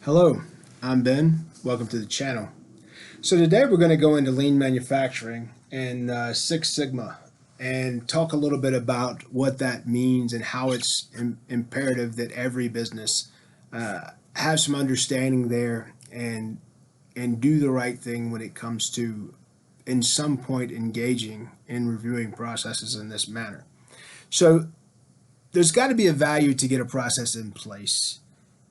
Hello, I'm Ben. Welcome to the channel. So today we're going to go into lean manufacturing and Six Sigma and talk a little bit about what that means and how it's imperative that every business have some understanding there and do the right thing when it comes to in some point engaging in reviewing processes in this manner. So there's got to be a value to get a process in place,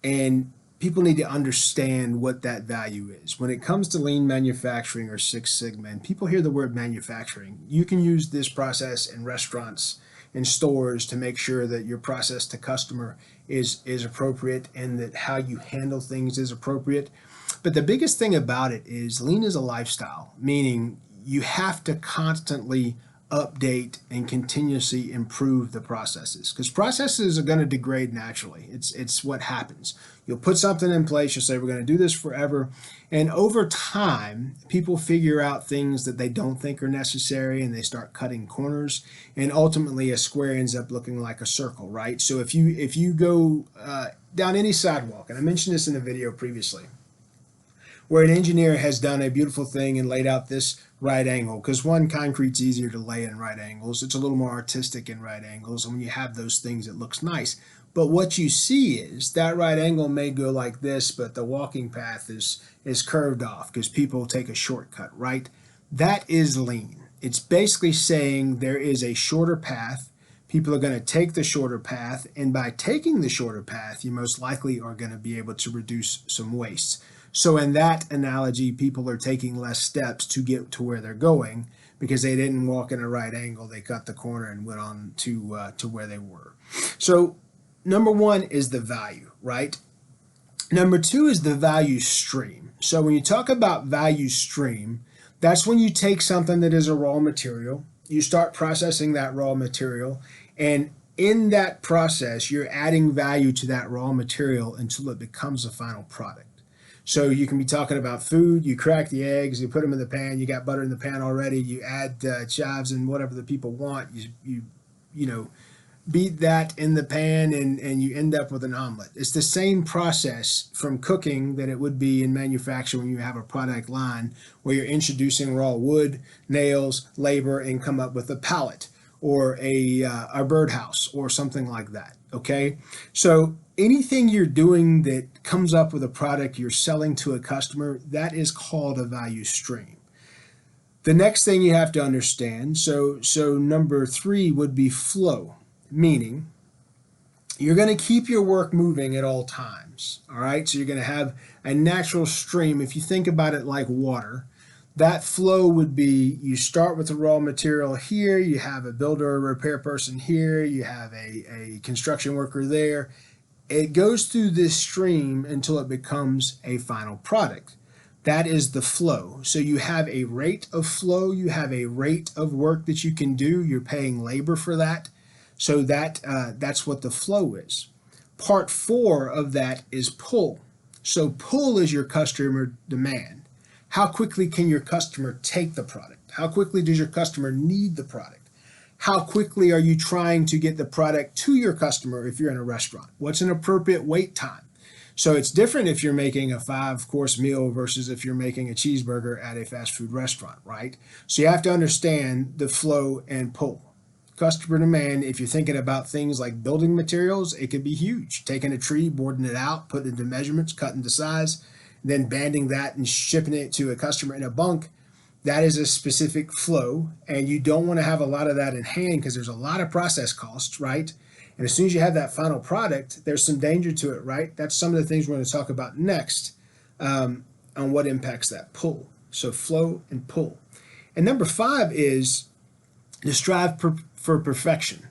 and people need to understand what that value is. When it comes to lean manufacturing or Six Sigma, and people hear the word manufacturing, you can use this process in restaurants and stores to make sure that your process to customer is appropriate and that how you handle things is appropriate. But the biggest thing about it is lean is a lifestyle, meaning you have to constantly update and continuously improve the processes, because processes are going to degrade naturally. It's what happens. You'll put something in place, you'll say we're going to do this forever, and over time people figure out things that they don't think are necessary and they start cutting corners, and ultimately a square ends up looking like a circle, right? So if you go down any sidewalk, and I mentioned this in a video previously, where an engineer has done a beautiful thing and laid out this right angle, because one, concrete's easier to lay in right angles. It's a little more artistic in right angles, and when you have those things, it looks nice. But what you see is that right angle may go like this, but the walking path is curved off because people take a shortcut, right? That is lean. It's basically saying there is a shorter path. People are going to take the shorter path, and by taking the shorter path, you most likely are going to be able to reduce some waste. So in that analogy, people are taking less steps to get to where they're going because they didn't walk in a right angle. They cut the corner and went on to where they were. So number one is the value, right? Number two is the value stream. So when you talk about value stream, that's when you take something that is a raw material, you start processing that raw material, and in that process, you're adding value to that raw material until it becomes a final product. So you can be talking about food, you crack the eggs, you put them in the pan, you got butter in the pan already, you add chives and whatever the people want, you know, beat that in the pan and you end up with an omelet. It's the same process from cooking that it would be in manufacturing when you have a product line where you're introducing raw wood, nails, labor, and come up with a pallet or a birdhouse or something like that, okay? So anything you're doing that comes up with a product you're selling to a customer, that is called a value stream. The next thing you have to understand, so number three would be flow, meaning you're going to keep your work moving at all times, all right? So you're going to have a natural stream. If you think about it like water, that flow would be you start with the raw material here, you have a builder or repair person here, you have a construction worker there. It goes through this stream until it becomes a final product. That is the flow. So you have a rate of flow, you have a rate of work that you can do, you're paying labor for that. So that's what the flow is. Part four of that is pull. So pull is your customer demand. How quickly can your customer take the product? How quickly does your customer need the product? How quickly are you trying to get the product to your customer if you're in a restaurant? What's an appropriate wait time? So it's different if you're making a 5-course meal versus if you're making a cheeseburger at a fast food restaurant, right? So you have to understand the flow and pull. Customer demand, if you're thinking about things like building materials, it could be huge. Taking a tree, boarding it out, putting it into measurements, cutting to size, then banding that and shipping it to a customer in a bunk. That is a specific flow, and you don't want to have a lot of that in hand because there's a lot of process costs, right? And as soon as you have that final product, there's some danger to it, right? That's some of the things we're going to talk about next on what impacts that pull. So flow and pull. And number five is to strive for perfection.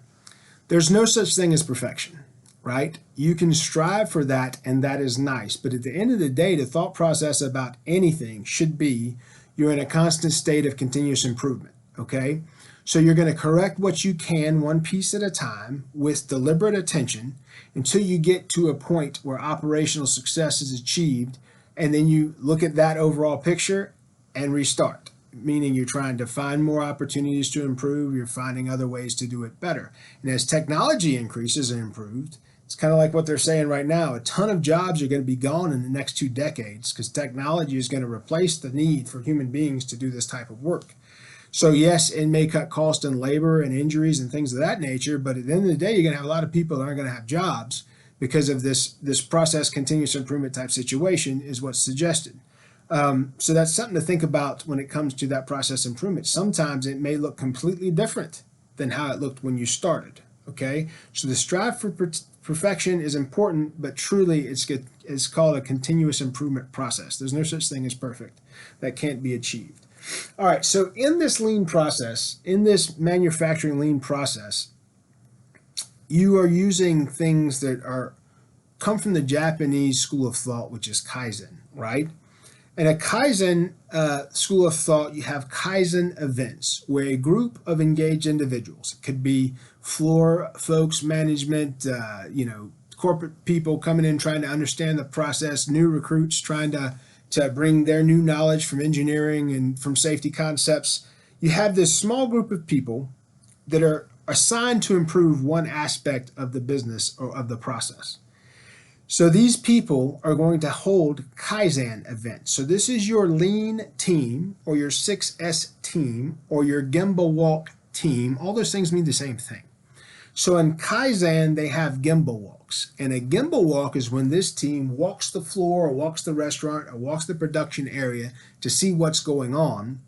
There's no such thing as perfection, right? You can strive for that, and that is nice. But at the end of the day, the thought process about anything should be you're in a constant state of continuous improvement, okay? So you're going to correct what you can one piece at a time with deliberate attention until you get to a point where operational success is achieved, and then you look at that overall picture and restart, meaning you're trying to find more opportunities to improve, you're finding other ways to do it better. And as technology increases and improved, It's kind of like what they're saying right now. A ton of jobs are going to be gone in the next 2 decades because technology is going to replace the need for human beings to do this type of work. So yes, it may cut cost and labor and injuries and things of that nature, but at the end of the day, you're going to have a lot of people that aren't going to have jobs because of this process continuous improvement type situation is what's suggested. So that's something to think about when it comes to that process improvement. Sometimes it may look completely different than how it looked when you started. Okay, so the strive for perfection is important, but truly it's called a continuous improvement process. There's no such thing as perfect. That can't be achieved. All right, so in this lean process, in this manufacturing lean process, you are using things that come from the Japanese school of thought, which is Kaizen, right? In a Kaizen school of thought, you have Kaizen events where a group of engaged individuals, it could be floor folks, management, corporate people coming in trying to understand the process, new recruits trying to bring their new knowledge from engineering and from safety concepts. You have this small group of people that are assigned to improve one aspect of the business or of the process. So these people are going to hold Kaizen events. So this is your lean team or your 6S team or your Gemba walk team. All those things mean the same thing. So in Kaizen, they have Gemba walks. And a Gemba walk is when this team walks the floor or walks the restaurant or walks the production area to see what's going on,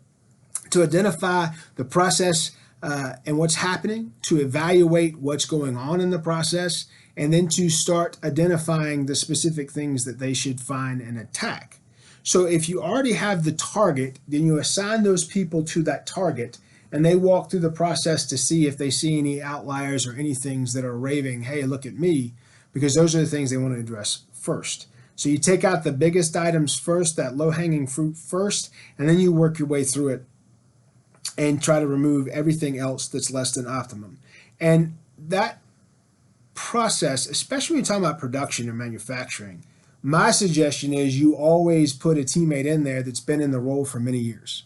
to identify the process and what's happening, to evaluate what's going on in the process, and then to start identifying the specific things that they should find and attack. So if you already have the target, then you assign those people to that target, and they walk through the process to see if they see any outliers or any things that are raving, hey, look at me, because those are the things they want to address first. So you take out the biggest items first, that low-hanging fruit first, and then you work your way through it and try to remove everything else that's less than optimum. And that process, especially when you're talking about production or manufacturing, my suggestion is you always put a teammate in there that's been in the role for many years,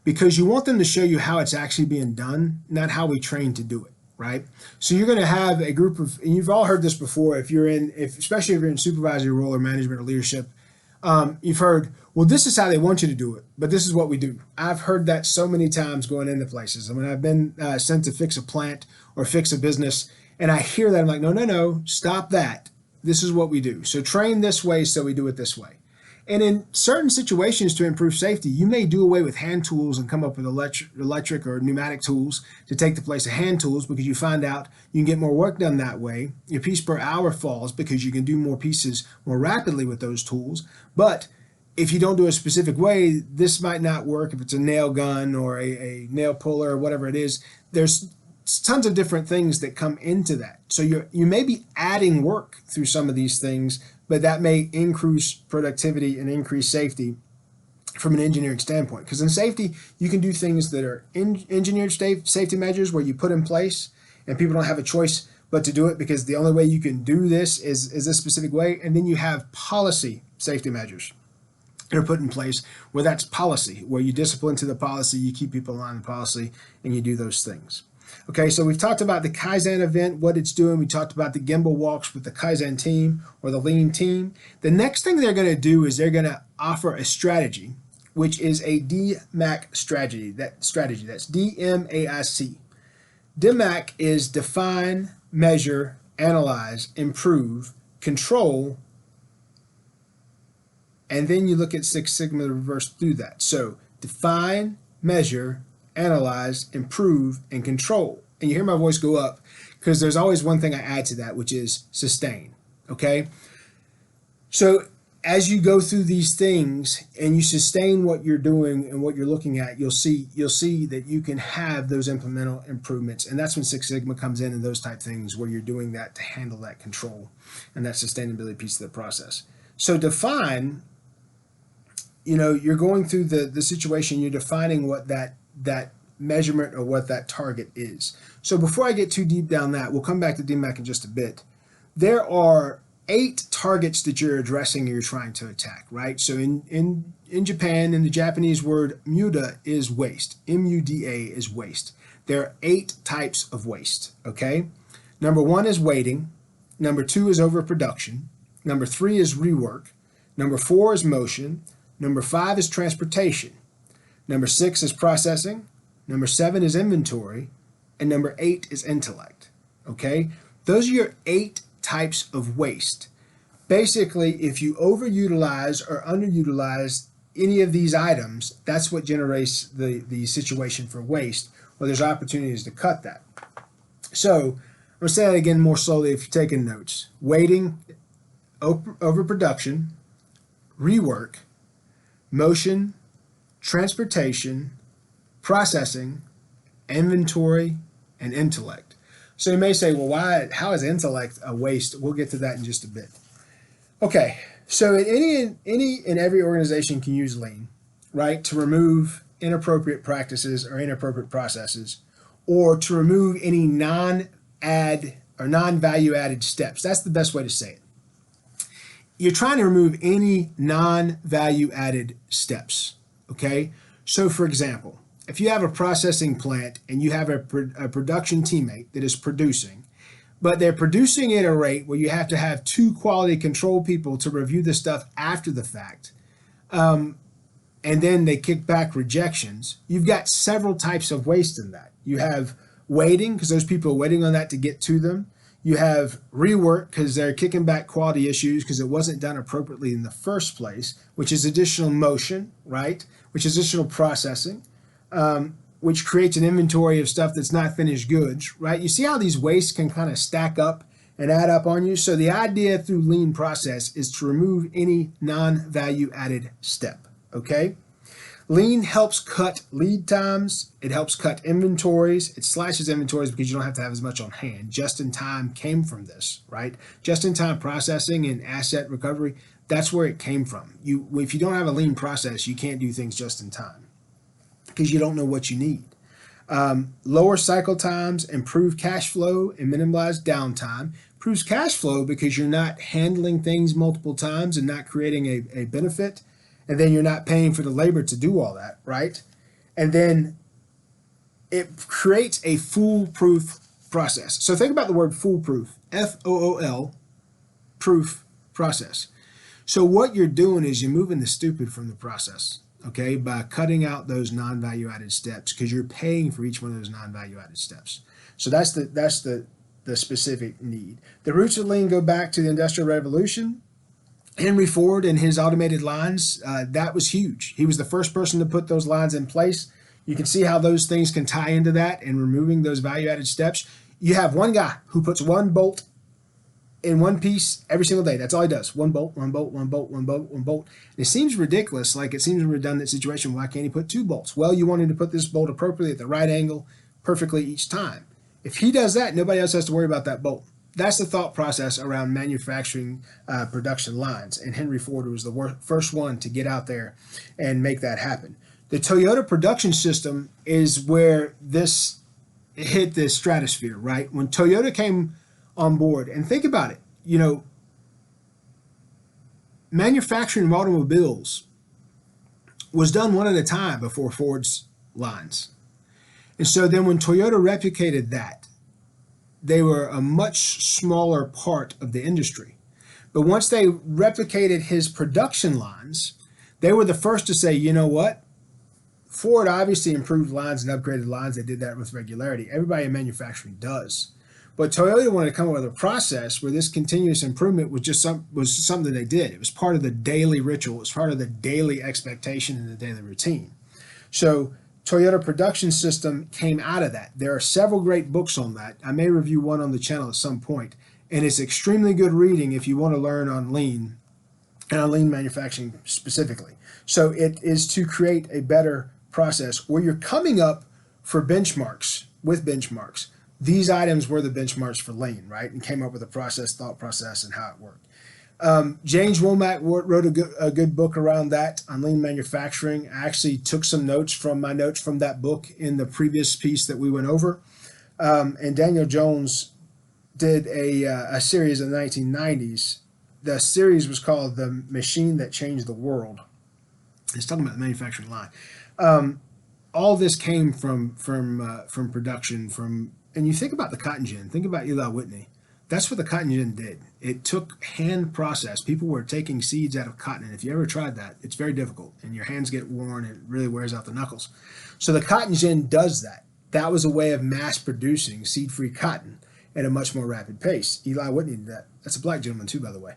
because you want them to show you how it's actually being done, not how we train to do it, right? So you're going to have a group of, and you've all heard this before, especially if you're in supervisory role or management or leadership, you've heard, well, this is how they want you to do it, but this is what we do. I've heard that so many times going into places. I mean, I've been sent to fix a plant or fix a business, and I hear that. I'm like, no, stop that. This is what we do. So train this way, so we do it this way. And in certain situations to improve safety, you may do away with hand tools and come up with electric or pneumatic tools to take the place of hand tools, because you find out you can get more work done that way. Your piece per hour falls because you can do more pieces more rapidly with those tools. But if you don't do a specific way, this might not work. If it's a nail gun or a nail puller or whatever it is, there's tons of different things that come into that. So you may be adding work through some of these things, but that may increase productivity and increase safety from an engineering standpoint. Because in safety, you can do things that are engineered safety measures where you put in place and people don't have a choice but to do it, because the only way you can do this is this specific way. And then you have policy safety measures that are put in place where that's policy, where you discipline to the policy, you keep people on the policy, and you do those things. Okay, so we've talked about the Kaizen event, what it's doing. We talked about the Gemba walks with the Kaizen team or the lean team. The next thing they're going to do is they're going to offer a strategy, which is a DMAC strategy. That's DMAIC. DMAC is define, measure, analyze, improve, control, and then you look at Six Sigma to reverse through that. So define, measure, analyze, improve, and control. And you hear my voice go up because there's always one thing I add to that, which is sustain. Okay? So as you go through these things and you sustain what you're doing and what you're looking at, you'll see that you can have those implemental improvements. And that's when Six Sigma comes in and those type things where you're doing that to handle that control and that sustainability piece of the process. So define, you're going through the situation, you're defining what that measurement or what that target is. So before I get too deep down that, we'll come back to DMAC in just a bit. There are 8 targets that you're addressing or you're trying to attack, right? So in Japan, in the Japanese word muda is waste. M-U-D-A is waste. There are 8 types of waste, okay? Number 1 is waiting. Number 2 is overproduction. Number 3 is rework. Number 4 is motion. Number 5 is transportation. Number 6 is processing. Number 7 is inventory. And number 8 is intellect. Okay? Those are your 8 types of waste. Basically, if you overutilize or underutilize any of these items, that's what generates the situation for waste, or there's opportunities to cut that. So I'm going to say that again more slowly if you're taking notes. Waiting, overproduction, rework, motion, transportation, processing, inventory, and intellect. So you may say, well, how is intellect a waste? We'll get to that in just a bit. Okay, so any and every organization can use lean, right, to remove inappropriate practices or inappropriate processes, or to remove any non-value added steps. That's the best way to say it. You're trying to remove any non-value added steps, okay? So for example, if you have a processing plant and you have a production teammate that is producing, but they're producing at a rate where you have to have 2 quality control people to review the stuff after the fact, and then they kick back rejections, you've got several types of waste in that. You have waiting, because those people are waiting on that to get to them. You have rework, because they're kicking back quality issues because it wasn't done appropriately in the first place, which is additional motion, right? Which is additional processing. Which creates an inventory of stuff that's not finished goods, right? You see how these wastes can kind of stack up and add up on you? So the idea through lean process is to remove any non-value added step, okay? Lean helps cut lead times. It helps cut inventories. It slashes inventories because you don't have to have as much on hand. Just-in-time came from this, right? Just-in-time processing and asset recovery, that's where it came from. If you don't have a lean process, you can't do things just in time, because you don't know what you need. Lower cycle times, improve cash flow, and minimize downtime. Improves cash flow because you're not handling things multiple times and not creating a benefit, and then you're not paying for the labor to do all that, right? And then it creates a foolproof process. So think about the word foolproof, F-O-O-L, proof process. So what you're doing is you're moving the stupid from the process, okay, by cutting out those non-value added steps, because you're paying for each one of those non-value added steps. So that's the specific need. The roots of lean go back to the Industrial Revolution. Henry Ford and his automated lines, that was huge. He was the first person to put those lines in place. You can see how those things can tie into that and removing those value added steps. You have one guy who puts one bolt in one piece every single day. That's all he does. One bolt, one bolt, one bolt, one bolt, one bolt. It seems ridiculous, like it seems a redundant situation. Why can't he put 2 bolts? Well, you want him to put this bolt appropriately at the right angle perfectly each time. If he does that, nobody else has to worry about that bolt. That's the thought process around manufacturing production lines. And Henry Ford was the first one to get out there and make that happen. The Toyota production system is where this hit the stratosphere, right? When Toyota came on board, and think about it, manufacturing automobiles was done one at a time before Ford's lines. And so then when Toyota replicated that, they were a much smaller part of the industry. But once they replicated his production lines, they were the first to say, you know what? Ford obviously improved lines and upgraded lines. They did that with regularity. Everybody in manufacturing does. But Toyota wanted to come up with a process where this continuous improvement was just something they did. It was part of the daily ritual. It was part of the daily expectation and the daily routine. So Toyota production system came out of that. There are several great books on that. I may review one on the channel at some point, and it's extremely good reading if you want to learn on lean and on lean manufacturing specifically. So it is to create a better process where you're coming up for benchmarks with benchmarks. These items were the benchmarks for lean, right? And came up with a process, thought process, and how it worked. James Womack wrote a good book around that on lean manufacturing. I actually took some notes from my notes from that book in the previous piece that we went over. And Daniel Jones did a series in the 1990s. The series was called The Machine That Changed the World. It's talking about the manufacturing line. All this came from production, and you think about the cotton gin, think about Eli Whitney. That's what the cotton gin did. It took hand process. People were taking seeds out of cotton, and if you ever tried that, it's very difficult, and your hands get worn. It really wears out the knuckles. So the cotton gin does that. That was a way of mass producing seed-free cotton at a much more rapid pace. Eli Whitney did that. That's a black gentleman too, by the way.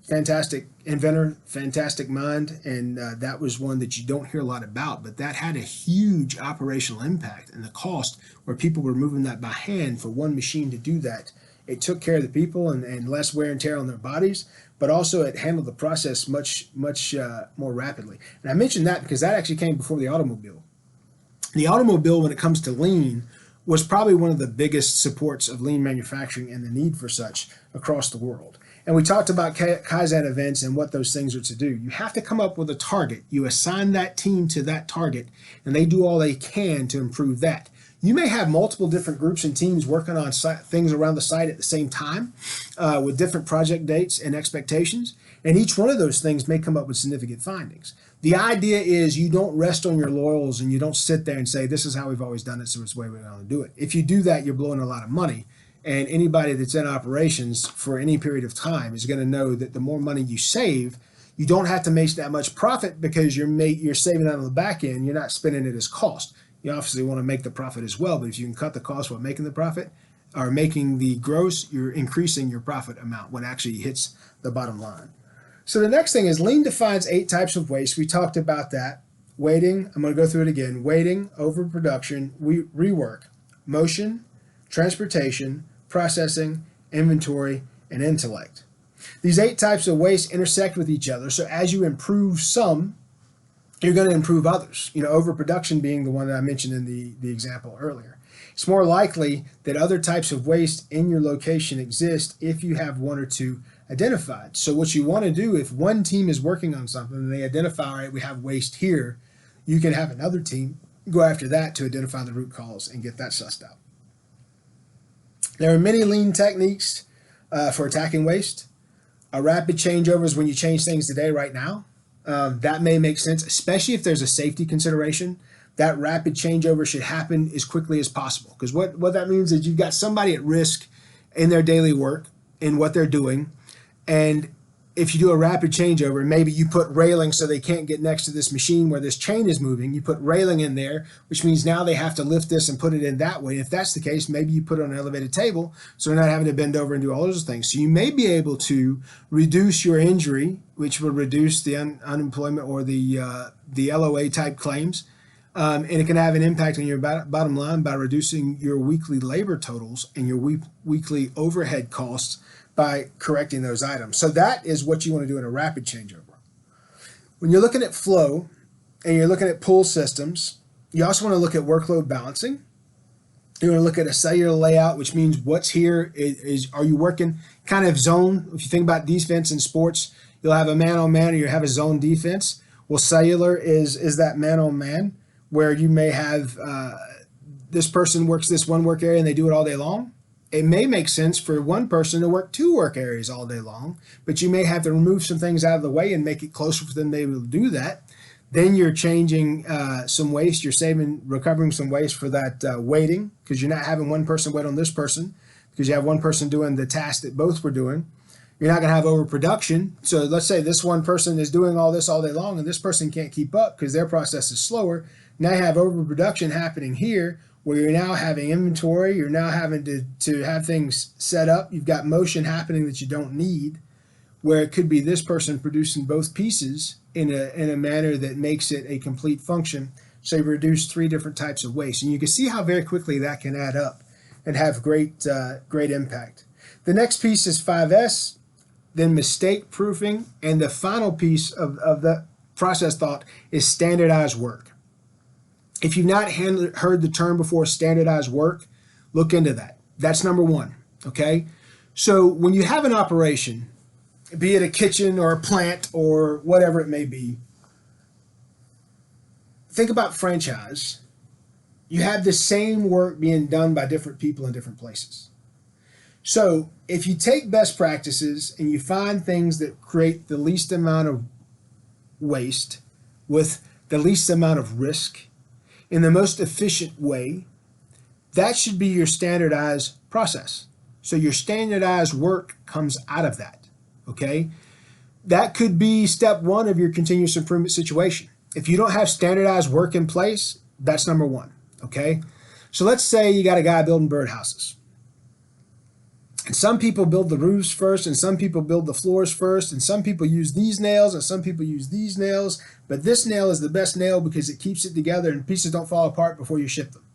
Fantastic inventor, fantastic mind, and that was one that you don't hear a lot about, but that had a huge operational impact, and the cost where people were moving that by hand for one machine to do that. It took care of the people and less wear and tear on their bodies, but also it handled the process much more rapidly. And I mentioned that because that actually came before the automobile. The automobile, when it comes to lean, was probably one of the biggest supports of lean manufacturing and the need for such across the world. And we talked about Kaizen events and what those things are to do. You have to come up with a target. You assign that team to that target, and they do all they can to improve that. You may have multiple different groups and teams working on things around the site at the same time with different project dates and expectations, and each one of those things may come up with significant findings. The idea is you don't rest on your laurels and you don't sit there and say, this is how we've always done it, so it's the way we're going to do it. If you do that, you're blowing a lot of money. And anybody that's in operations for any period of time is going to know that the more money you save, you don't have to make that much profit because you're saving that on the back end. You're not spending it as cost. You obviously want to make the profit as well, but if you can cut the cost while making the profit or making the gross, you're increasing your profit amount when it actually hits the bottom line. So the next thing is lean defines 8 types of waste. We talked about that. Waiting, I'm going to go through it again. Waiting, overproduction, rework, motion, transportation, processing, inventory, and intellect. These 8 types of waste intersect with each other. So as you improve some, you're going to improve others. Overproduction being the one that I mentioned in the example earlier. It's more likely that other types of waste in your location exist if you have 1 or 2 identified. So what you want to do, if one team is working on something and they identify, all right, we have waste here, you can have another team go after that to identify the root cause and get that sussed out. There are many lean techniques for attacking waste. A rapid changeover is when you change things today, right now. That may make sense, especially if there's a safety consideration. That rapid changeover should happen as quickly as possible. Because what that means is you've got somebody at risk in their daily work, in what they're doing. And if you do a rapid changeover, maybe you put railing so they can't get next to this machine where this chain is moving. You put railing in there, which means now they have to lift this and put it in that way. If that's the case, maybe you put it on an elevated table so they're not having to bend over and do all those things. So you may be able to reduce your injury, which will reduce the unemployment or the LOA type claims. And it can have an impact on your bottom line by reducing your weekly labor totals and your weekly overhead costs by correcting those items. So that is what you want to do in a rapid changeover. When you're looking at flow and you're looking at pull systems, you also want to look at workload balancing. You want to look at a cellular layout, which means what's here are you working kind of zone? If you think about defense in sports, you'll have a man-on-man or you have a zone defense. Well, cellular is that man-on-man where you may have this person works this one work area and they do it all day long. It may make sense for one person to work 2 work areas all day long, but you may have to remove some things out of the way and make it closer for them to be able to do that. Then you're changing some waste. You're recovering some waste for that waiting, because you're not having one person wait on this person because you have one person doing the task that both were doing. You're not going to have overproduction. So let's say this one person is doing all this all day long and this person can't keep up because their process is slower. Now you have overproduction happening here, where you're now having inventory, you're now having to have things set up. You've got motion happening that you don't need, where it could be this person producing both pieces in a manner that makes it a complete function. So you reduce 3 different types of waste. And you can see how very quickly that can add up and have great impact. The next piece is 5S, then mistake proofing, and the final piece of the process thought is standardized work. If you've not heard the term before, standardized work, look into that. That's number 1, okay? So when you have an operation, be it a kitchen or a plant or whatever it may be, think about franchise. You have the same work being done by different people in different places. So if you take best practices and you find things that create the least amount of waste with the least amount of risk, in the most efficient way, that should be your standardized process. So your standardized work comes out of that, okay? That could be step one of your continuous improvement situation. If you don't have standardized work in place, that's number one, okay? So let's say you got a guy building birdhouses. And some people build the roofs first, and some people build the floors first, and some people use these nails, and some people use these nails. But this nail is the best nail because it keeps it together and pieces don't fall apart before you ship them,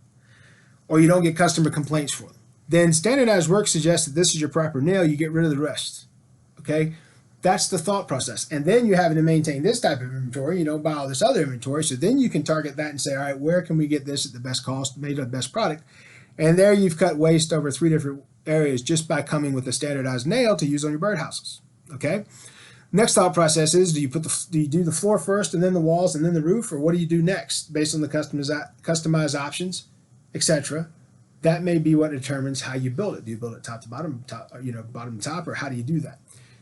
or you don't get customer complaints for them. Then standardized work suggests that this is your proper nail. You get rid of the rest, okay? That's the thought process. And then you're having to maintain this type of inventory. You don't buy all this other inventory. So then you can target that and say, all right, where can we get this at the best cost, made of the best product? And there you've cut waste over 3 different areas just by coming with a standardized nail to use on your birdhouses, okay? Next thought process is, do you do the floor first and then the walls and then the roof, or what do you do next based on the customized options, etc.? That may be what determines how you build it. Do you build it top to bottom, bottom to top, or how do you do that?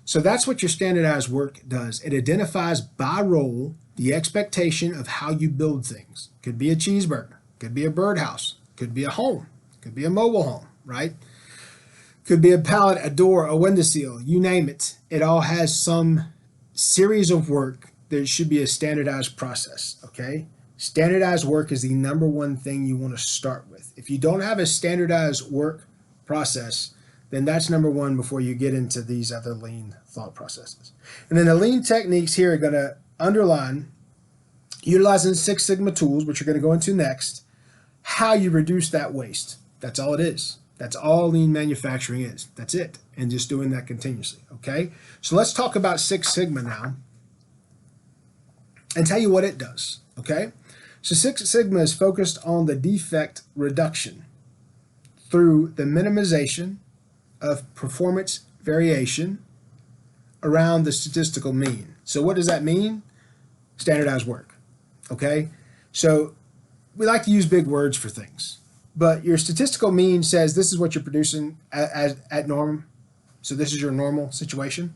So that's what your standardized work does. It identifies by role the expectation of how you build things. Could be a cheeseburger, could be a birdhouse, could be a home, could be a mobile home, right? Could be a pallet, a door, a windowsill, you name it. It all has some series of work. There should be a standardized process, okay? Standardized work is the number one thing you want to start with. If you don't have a standardized work process, then that's number one before you get into these other lean thought processes. And then the lean techniques here are going to underline, utilizing Six Sigma tools, which you're going to go into next, how you reduce that waste. That's all it is. That's all lean manufacturing is. That's it. And just doing that continuously, okay? So let's talk about Six Sigma now and tell you what it does, okay? So Six Sigma is focused on the defect reduction through the minimization of performance variation around the statistical mean. So what does that mean? Standardized work, okay? So we like to use big words for things, but your statistical mean says this is what you're producing at norm. So this is your normal situation.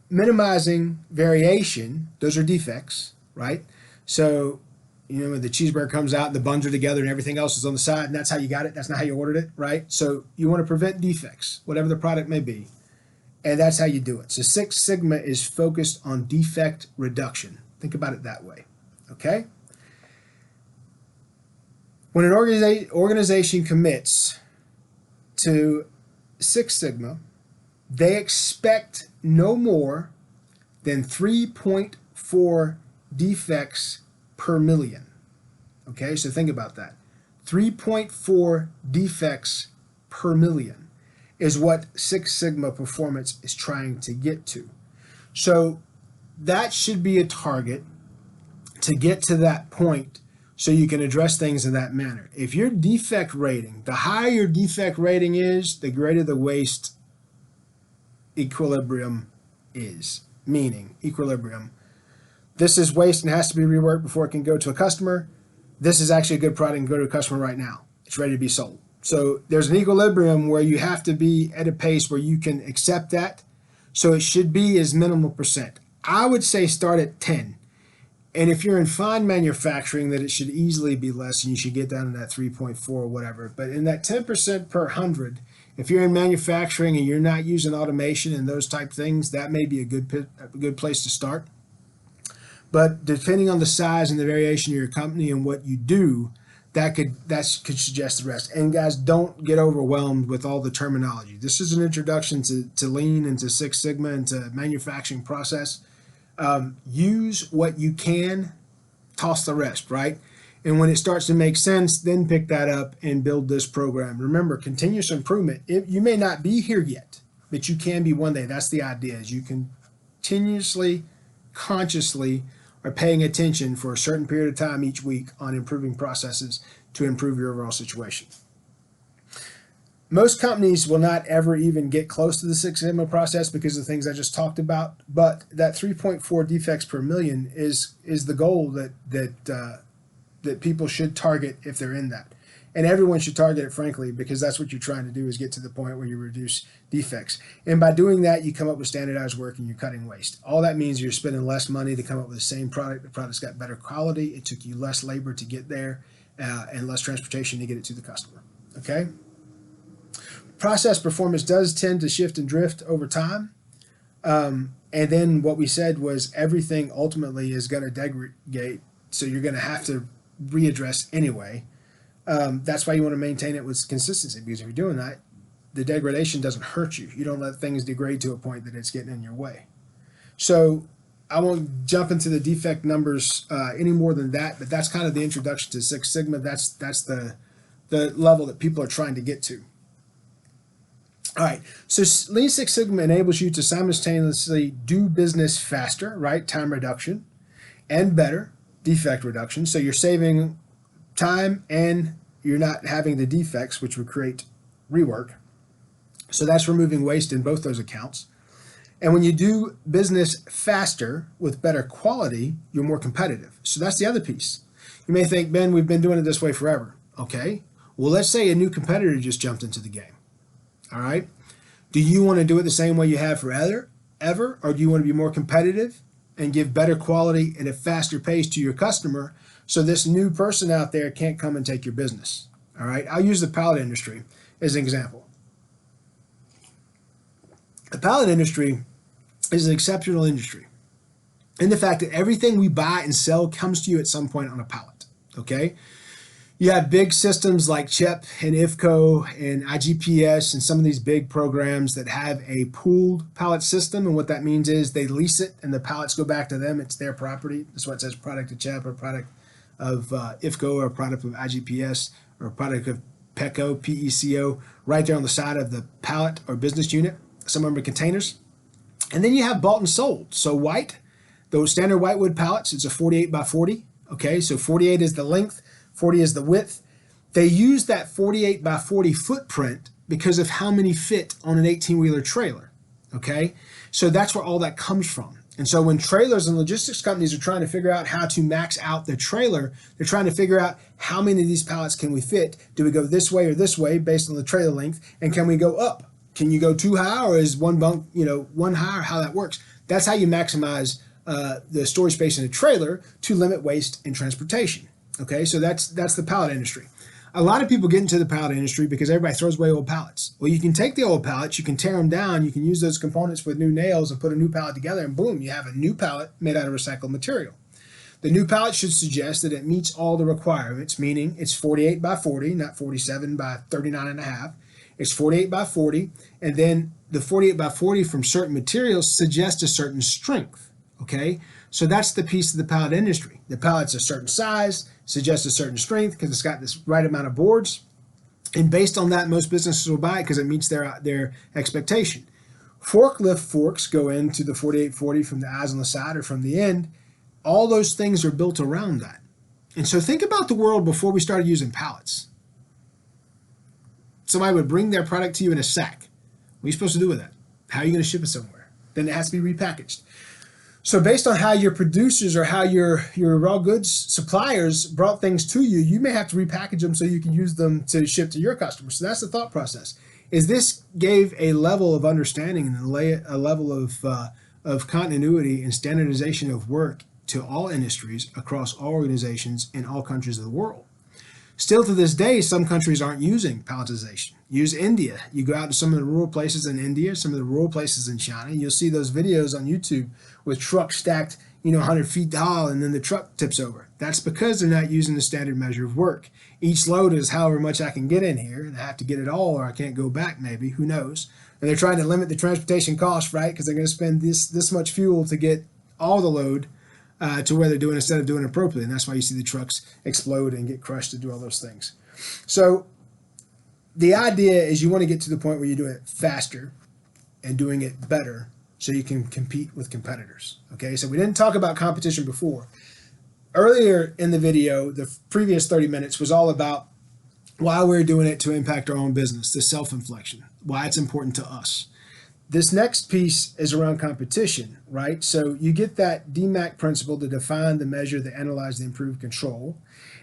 Minimizing variation, those are defects, right? So, when the cheeseburger comes out and the buns are together and everything else is on the side, and that's how you got it, that's not how you ordered it, right? So you want to prevent defects, whatever the product may be, and that's how you do it. So Six Sigma is focused on defect reduction. Think about it that way, okay? When an organization commits to Six Sigma, they expect no more than 3.4 defects per million. Okay, so think about that. 3.4 defects per million is what Six Sigma performance is trying to get to. So that should be a target to get to that point so you can address things in that manner. If your defect rating, the higher your defect rating is, the greater the waste equilibrium is. Meaning, equilibrium. This is waste and has to be reworked before it can go to a customer. This is actually a good product and go to a customer right now. It's ready to be sold. So there's an equilibrium where you have to be at a pace where you can accept that. So it should be as minimal percent. I would say start at 10. And if you're in fine manufacturing, that it should easily be less and you should get down to that 3.4 or whatever. But in that 10% per 100, if you're in manufacturing and you're not using automation and those type things, that may be a good place to start. But depending on the size and the variation of your company and what you do, that could suggest the rest. And guys, don't get overwhelmed with all the terminology. This is an introduction to Lean and to Six Sigma and to manufacturing process. Use what you can, toss the rest, right? And when it starts to make sense, then pick that up and build this program. Remember, continuous improvement, you may not be here yet, but you can be one day. That's the idea, is you continuously, consciously are paying attention for a certain period of time each week on improving processes to improve your overall situation. Most companies will not ever even get close to the Six Sigma process because of the things I just talked about, but that 3.4 defects per million is the goal that people should target if they're in that. And everyone should target it, frankly, because that's what you're trying to do, is get to the point where you reduce defects. And by doing that, you come up with standardized work and you're cutting waste. All that means you're spending less money to come up with the same product. The product's got better quality. It took you less labor to get there and less transportation to get it to the customer. Okay? process performance does tend to shift and drift over time. And then what we said was everything ultimately is going to degrade, so you're going to have to readdress anyway. That's why you want to maintain it with consistency, because if you're doing that, the degradation doesn't hurt you. You don't let things degrade to a point that it's getting in your way. So I won't jump into the defect numbers any more than that, but that's kind of the introduction to Six Sigma. That's the level that people are trying to get to. All right, so Lean Six Sigma enables you to simultaneously do business faster, right? Time reduction, and better, defect reduction. So you're saving time and you're not having the defects, which would create rework. So that's removing waste in both those accounts. And when you do business faster with better quality, you're more competitive. So that's the other piece. You may think, Ben, we've been doing it this way forever. Okay, well, let's say a new competitor just jumped into the game. All right, do you want to do it the same way you have forever, or do you want to be more competitive and give better quality at a faster pace to your customer so this new person out there can't come and take your business? All right, I'll use the pallet industry as an example. The pallet industry is an exceptional industry in the fact that everything we buy and sell comes to you at some point on a pallet, okay? You have big systems like CHEP and IFCO and IGPS and some of these big programs that have a pooled pallet system, and what that means is they lease it and the pallets go back to them. It's their property. That's why it says product of CHEP or product of IFCO or product of IGPS or product of PECO, PECO, right there on the side of the pallet or business unit. Some of them are containers. And then you have bought and sold. So white, those standard whitewood pallets, it's a 48 by 40. Okay, so 48 is the length, 40 is the width. They use that 48 by 40 footprint because of how many fit on an 18-wheeler trailer. Okay, so that's where all that comes from. And so when trailers and logistics companies are trying to figure out how to max out the trailer, they're trying to figure out how many of these pallets can we fit? Do we go this way or this way based on the trailer length? And can we go up? Can you go too high, or is one bunk, one high, or how that works? That's how you maximize the storage space in a trailer to limit waste in transportation. Okay, so that's the pallet industry. A lot of people get into the pallet industry because everybody throws away old pallets. Well, you can take the old pallets, you can tear them down, you can use those components with new nails and put a new pallet together, and boom, you have a new pallet made out of recycled material. The new pallet should suggest that it meets all the requirements, meaning it's 48 by 40, not 47 by 39 and a half. It's 48 by 40, and then the 48 by 40 from certain materials suggests a certain strength, okay? So that's the piece of the pallet industry. The pallet's a certain size, suggests a certain strength because it's got this right amount of boards, and based on that, most businesses will buy it because it meets their expectation. Forklift forks go into the 48-40 from the eyes on the side or from the end. All those things are built around that. And so think about the world before we started using pallets. Somebody would bring their product to you in a sack. What are you supposed to do with that? How are you going to ship it somewhere? Then it has to be repackaged. So based on how your producers or how your raw goods suppliers brought things to you, you may have to repackage them so you can use them to ship to your customers. So that's the thought process. Is this gave a level of understanding and a level of continuity and standardization of work to all industries across all organizations in all countries of the world. Still to this day, some countries aren't using palletization. Use India. You go out to some of the rural places in India, some of the rural places in China, you'll see those videos on YouTube with trucks stacked, 100 feet tall, and then the truck tips over. That's because they're not using the standard measure of work. Each load is however much I can get in here, and I have to get it all, or I can't go back maybe, who knows. And they're trying to limit the transportation cost, right? Because they're going to spend this much fuel to get all the load to where they're doing instead of doing it appropriately. And that's why you see the trucks explode and get crushed to do all those things. So the idea is you want to get to the point where you're doing it faster and doing it better so you can compete with competitors. Okay, so we didn't talk about competition before. Earlier in the video, the previous 30 minutes was all about why we're doing it to impact our own business, the self-inflection, why it's important to us. This next piece is around competition, right? So you get that DMAC principle to define, the measure, the analyze, the improve, control.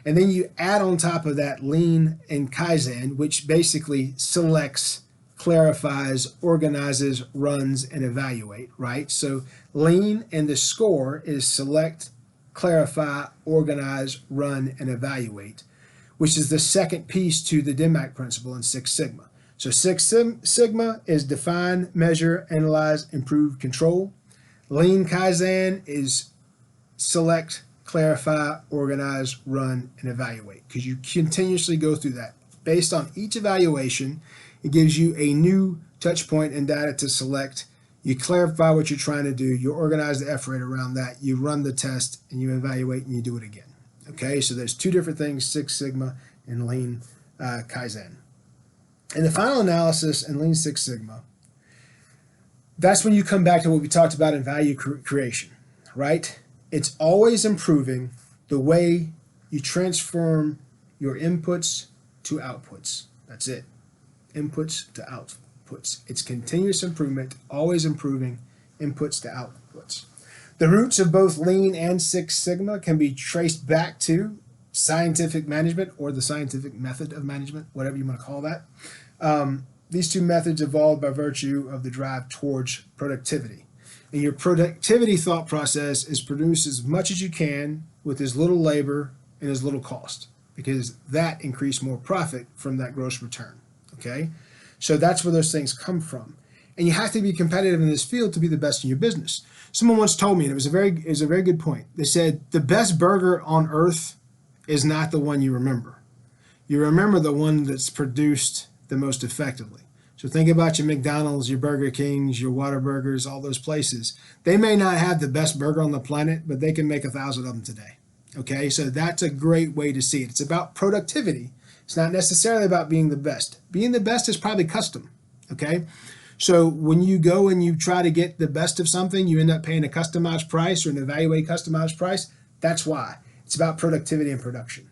And then you add on top of that lean and Kaizen, which basically selects, clarifies, organizes, runs, and evaluate, right? So lean and the score is select, clarify, organize, run, and evaluate, which is the second piece to the DMAC principle in Six Sigma. So Sigma is define, measure, analyze, improve, control. Lean Kaizen is select, clarify, organize, run, and evaluate, because you continuously go through that. Based on each evaluation, it gives you a new touch point and data to select. You clarify what you're trying to do, you organize the effort around that, you run the test, and you evaluate, and you do it again. Okay, so there's two different things, Six Sigma and Lean Kaizen. And the final analysis in Lean Six Sigma, that's when you come back to what we talked about in value creation, right? It's always improving the way you transform your inputs to outputs. That's it. Inputs to outputs. It's continuous improvement, always improving inputs to outputs. The roots of both Lean and Six Sigma can be traced back to scientific management, or the scientific method of management, whatever you want to call that. These two methods evolved by virtue of the drive towards productivity. And your productivity thought process is produce as much as you can with as little labor and as little cost, because that increases more profit from that gross return. Okay, so that's where those things come from. And you have to be competitive in this field to be the best in your business. Someone once told me, and it was a very good point. They said the best burger on earth is not the one you remember. You remember the one that's produced the most effectively. So think about your McDonald's, your Burger Kings, your Whataburgers, all those places. They may not have the best burger on the planet, but they can make 1,000 of them today. Okay, so that's a great way to see it. It's about productivity. It's not necessarily about being the best. Being the best is probably custom. Okay, so when you go and you try to get the best of something, you end up paying a customized price or an evaluate customized price. That's why. It's about productivity and production.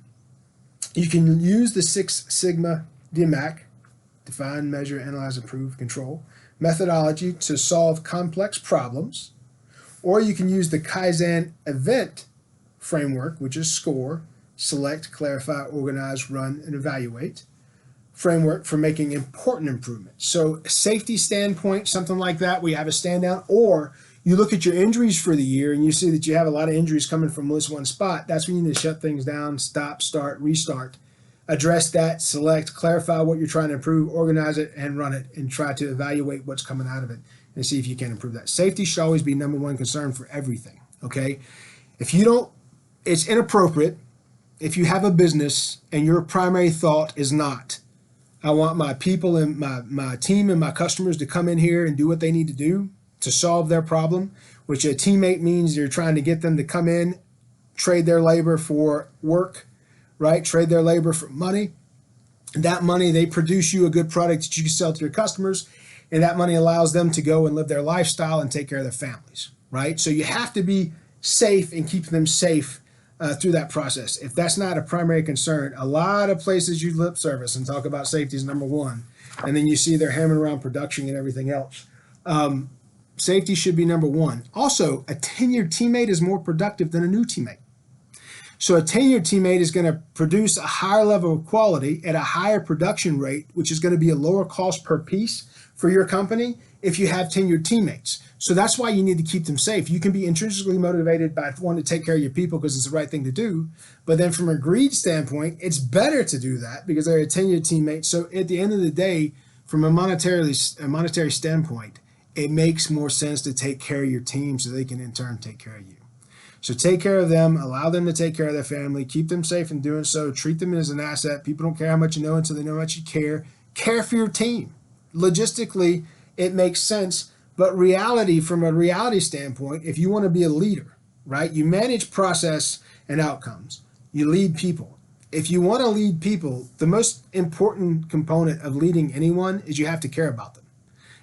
You can use the Six Sigma DMAC, define, measure, analyze, improve, control, methodology to solve complex problems, or you can use the Kaizen event framework, which is SCORE, select, clarify, organize, run, and evaluate, framework for making important improvements. So safety standpoint, something like that, where you have a stand down, or you look at your injuries for the year and you see that you have a lot of injuries coming from this one spot. That's when you need to shut things down, stop, start, restart, address that, select, clarify what you're trying to improve, organize it, and run it, and try to evaluate what's coming out of it and see if you can improve that. Safety should always be number one concern for everything, okay? If you don't, it's inappropriate if you have a business and your primary thought is not, I want my people and my team and my customers to come in here and do what they need to do to solve their problem, which a teammate means you're trying to get them to come in, trade their labor for work, right? Trade their labor for money. And that money, they produce you a good product that you can sell to your customers, and that money allows them to go and live their lifestyle and take care of their families, right? So you have to be safe and keep them safe through that process. If that's not a primary concern, a lot of places use lip service and talk about safety as number one, and then you see they're hammering around production and everything else. Safety should be number one. Also, a tenured teammate is more productive than a new teammate. So a tenured teammate is going to produce a higher level of quality at a higher production rate, which is going to be a lower cost per piece for your company if you have tenured teammates. So that's why you need to keep them safe. You can be intrinsically motivated by wanting to take care of your people because it's the right thing to do. But then from a greed standpoint, it's better to do that because they're a tenured teammate. So at the end of the day, from a monetary standpoint, it makes more sense to take care of your team so they can in turn take care of you. So take care of them, allow them to take care of their family, keep them safe in doing so, treat them as an asset. People don't care how much you know until they know how much you care. Care for your team. Logistically, it makes sense, but from a reality standpoint, if you want to be a leader, right, you manage process and outcomes. You lead people. If you want to lead people, the most important component of leading anyone is you have to care about them.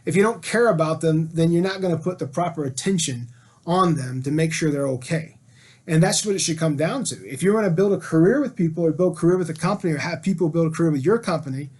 If you don't care about them, then you're not going to put the proper attention on them to make sure they're okay. And that's what it should come down to. If you want to build a career with people or build a career with a company or have people build a career with your company,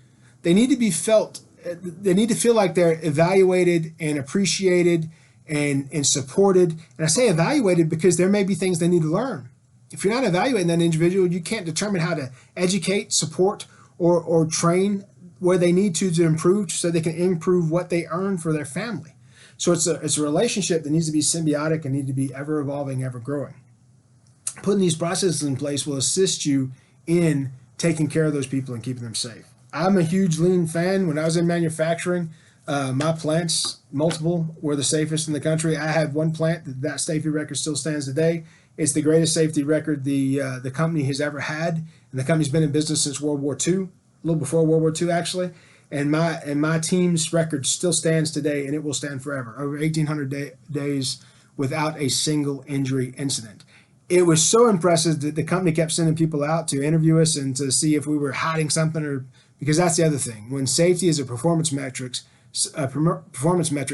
they need to feel like they're evaluated and appreciated and supported. And I say evaluated because there may be things they need to learn. If you're not evaluating that individual, you can't determine how to educate, support, or train where they need to improve so they can improve what they earn for their family. So it's a relationship that needs to be symbiotic and need to be ever evolving, ever growing. Putting these processes in place will assist you in taking care of those people and keeping them safe. I'm a huge lean fan. When I was in manufacturing, my plants, multiple, were the safest in the country. I had one plant that safety record still stands today. It's the greatest safety record the company has ever had, and the company's been in business since World War II, a little before World War II actually. And my team's record still stands today, and it will stand forever. Over 1,800 days without a single injury incident. It was so impressive that the company kept sending people out to interview us and to see if we were hiding something, or because that's the other thing. When safety is a performance metric,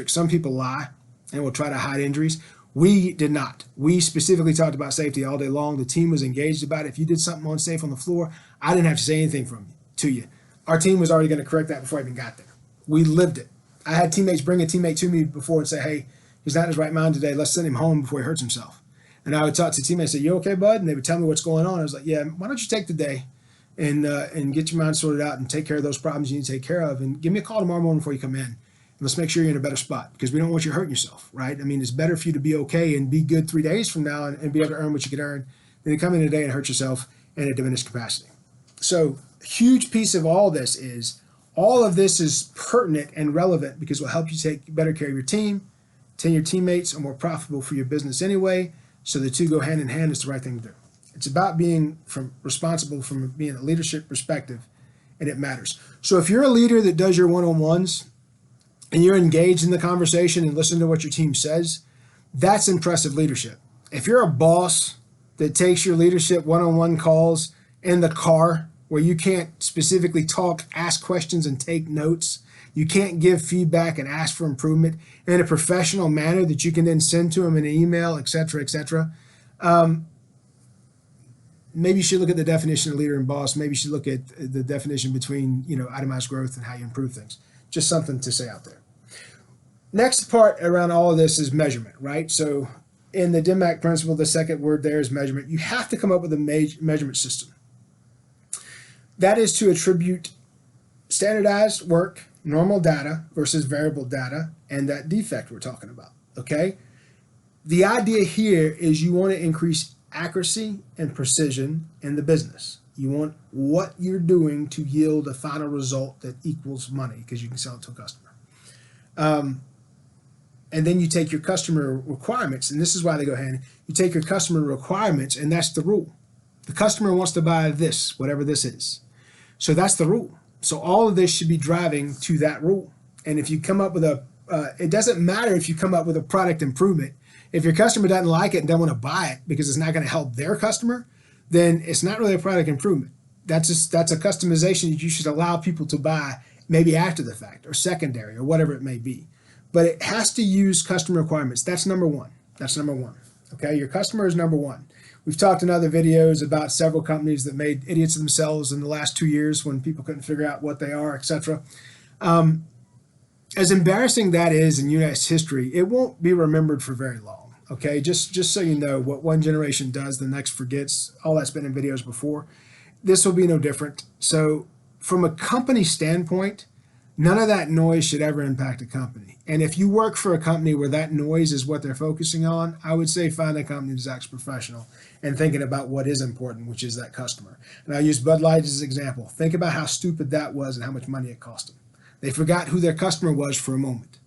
some people lie and will try to hide injuries. We did not. We specifically talked about safety all day long. The team was engaged about it. If you did something unsafe on the floor, I didn't have to say anything to you. Our team was already going to correct that before I even got there. We lived it. I had teammates bring a teammate to me before and say, hey, he's not in his right mind today. Let's send him home before he hurts himself. And I would talk to teammates and say, you okay, bud? And they would tell me what's going on. I was like, yeah, why don't you take the day and get your mind sorted out and take care of those problems you need to take care of, and give me a call tomorrow morning before you come in. And let's make sure you're in a better spot, because we don't want you hurting yourself, right? I mean, it's better for you to be okay and be good 3 days from now and be able to earn what you could earn than to come in today and hurt yourself in a diminished capacity. So a huge piece of all this is pertinent and relevant, because it will help you take better care of your team. Your teammates are more profitable for your business anyway, so the two go hand in hand. It's the right thing to do. It's about being responsible from being a leadership perspective, and it matters. So if you're a leader that does your one-on-ones and you're engaged in the conversation and listen to what your team says, that's impressive leadership. If you're a boss that takes your leadership one-on-one calls in the car, where you can't specifically talk, ask questions, and take notes, you can't give feedback and ask for improvement in a professional manner that you can then send to them in an email, et cetera, maybe you should look at the definition of leader and boss. Maybe you should look at the definition between, itemized growth and how you improve things. Just something to say out there. Next part around all of this is measurement, right? So in the DMAC principle, the second word there is measurement. You have to come up with a measurement system. That is to attribute standardized work, normal data versus variable data, and that defect we're talking about, okay? The idea here is you want to increase accuracy and precision in the business. You want what you're doing to yield a final result that equals money, because you can sell it to a customer. And then you take your customer requirements, and this is why they go hand. You take your customer requirements, and that's the rule. The customer wants to buy this, whatever this is. So that's the rule. So all of this should be driving to that rule. And if you come up with it doesn't matter if you come up with a product improvement. If your customer doesn't like it and doesn't want to buy it because it's not going to help their customer, then it's not really a product improvement. That's a customization that you should allow people to buy maybe after the fact or secondary or whatever it may be. But it has to use customer requirements. That's number one. Okay, your customer is number one. We've talked in other videos about several companies that made idiots of themselves in the last 2 years when people couldn't figure out what they are, etc. As embarrassing that is in U.S. history, it won't be remembered for very long. Okay, just so you know, what one generation does, the next forgets. All that's been in videos before. This will be no different. So from a company standpoint, none of that noise should ever impact a company. And if you work for a company where that noise is what they're focusing on, I would say find a company that's actually professional and thinking about what is important, which is that customer. And I'll use Bud Light as an example. Think about how stupid that was and how much money it cost them. They forgot who their customer was for a moment.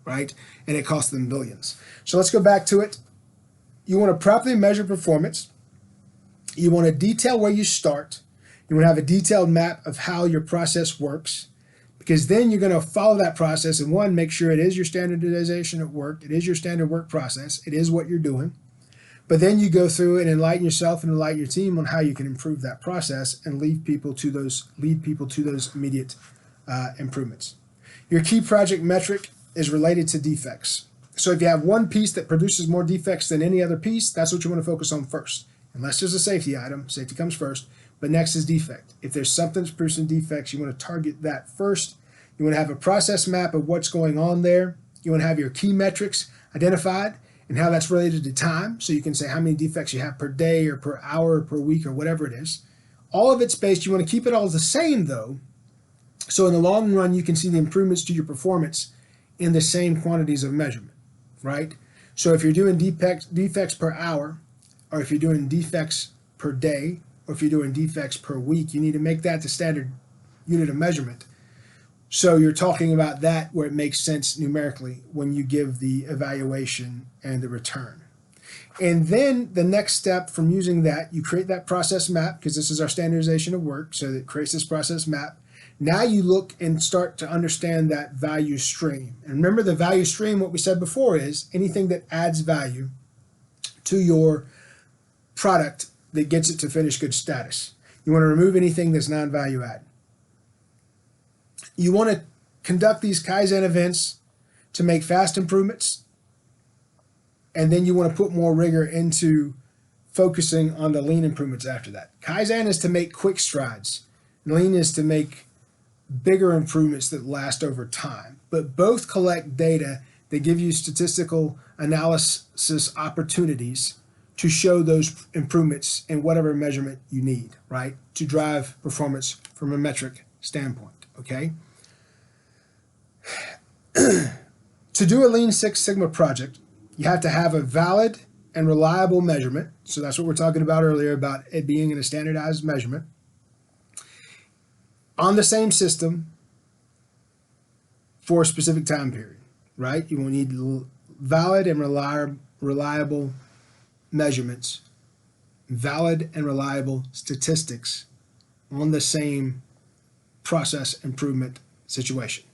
Right? And it cost them billions. So let's go back to it. You want to properly measure performance. You want to detail where you start. You want to have a detailed map of how your process works, because then you're going to follow that process and one, make sure it is your standardization at work. It is your standard work process. It is what you're doing. But then you go through and enlighten yourself and enlighten your team on how you can improve that process and lead people to those immediate improvements. Your key project metric is related to defects. So if you have one piece that produces more defects than any other piece, that's what you want to focus on first. Unless there's a safety item, safety comes first, but next is defect. If there's something that's producing defects, you want to target that first. You want to have a process map of what's going on there. You want to have your key metrics identified and how that's related to time. So you can say how many defects you have per day or per hour or per week or whatever it is. All of it's based, you want to keep it all the same though. So in the long run, you can see the improvements to your performance in the same quantities of measurement, right? So if you're doing defects per hour, or if you're doing defects per day, or if you're doing defects per week, you need to make that the standard unit of measurement. So you're talking about that where it makes sense numerically when you give the evaluation and the return. And then the next step from using that, you create that process map, because this is our standardization of work, so it creates this process map. Now you look and start to understand that value stream. And remember, the value stream, what we said before, is anything that adds value to your product that gets it to finished good status. You want to remove anything that's non-value add. You want to conduct these Kaizen events to make fast improvements, and then you want to put more rigor into focusing on the lean improvements after that. Kaizen is to make quick strides. Lean is to make bigger improvements that last over time. But both collect data that give you statistical analysis opportunities to show those improvements in whatever measurement you need, right? To drive performance from a metric standpoint, okay? To do a Lean Six Sigma project, you have to have a valid and reliable measurement. So that's what we're talking about earlier, about it being in a standardized measurement on the same system for a specific time period, right? You will need valid and reliable measurements, valid and reliable statistics on the same process improvement situation.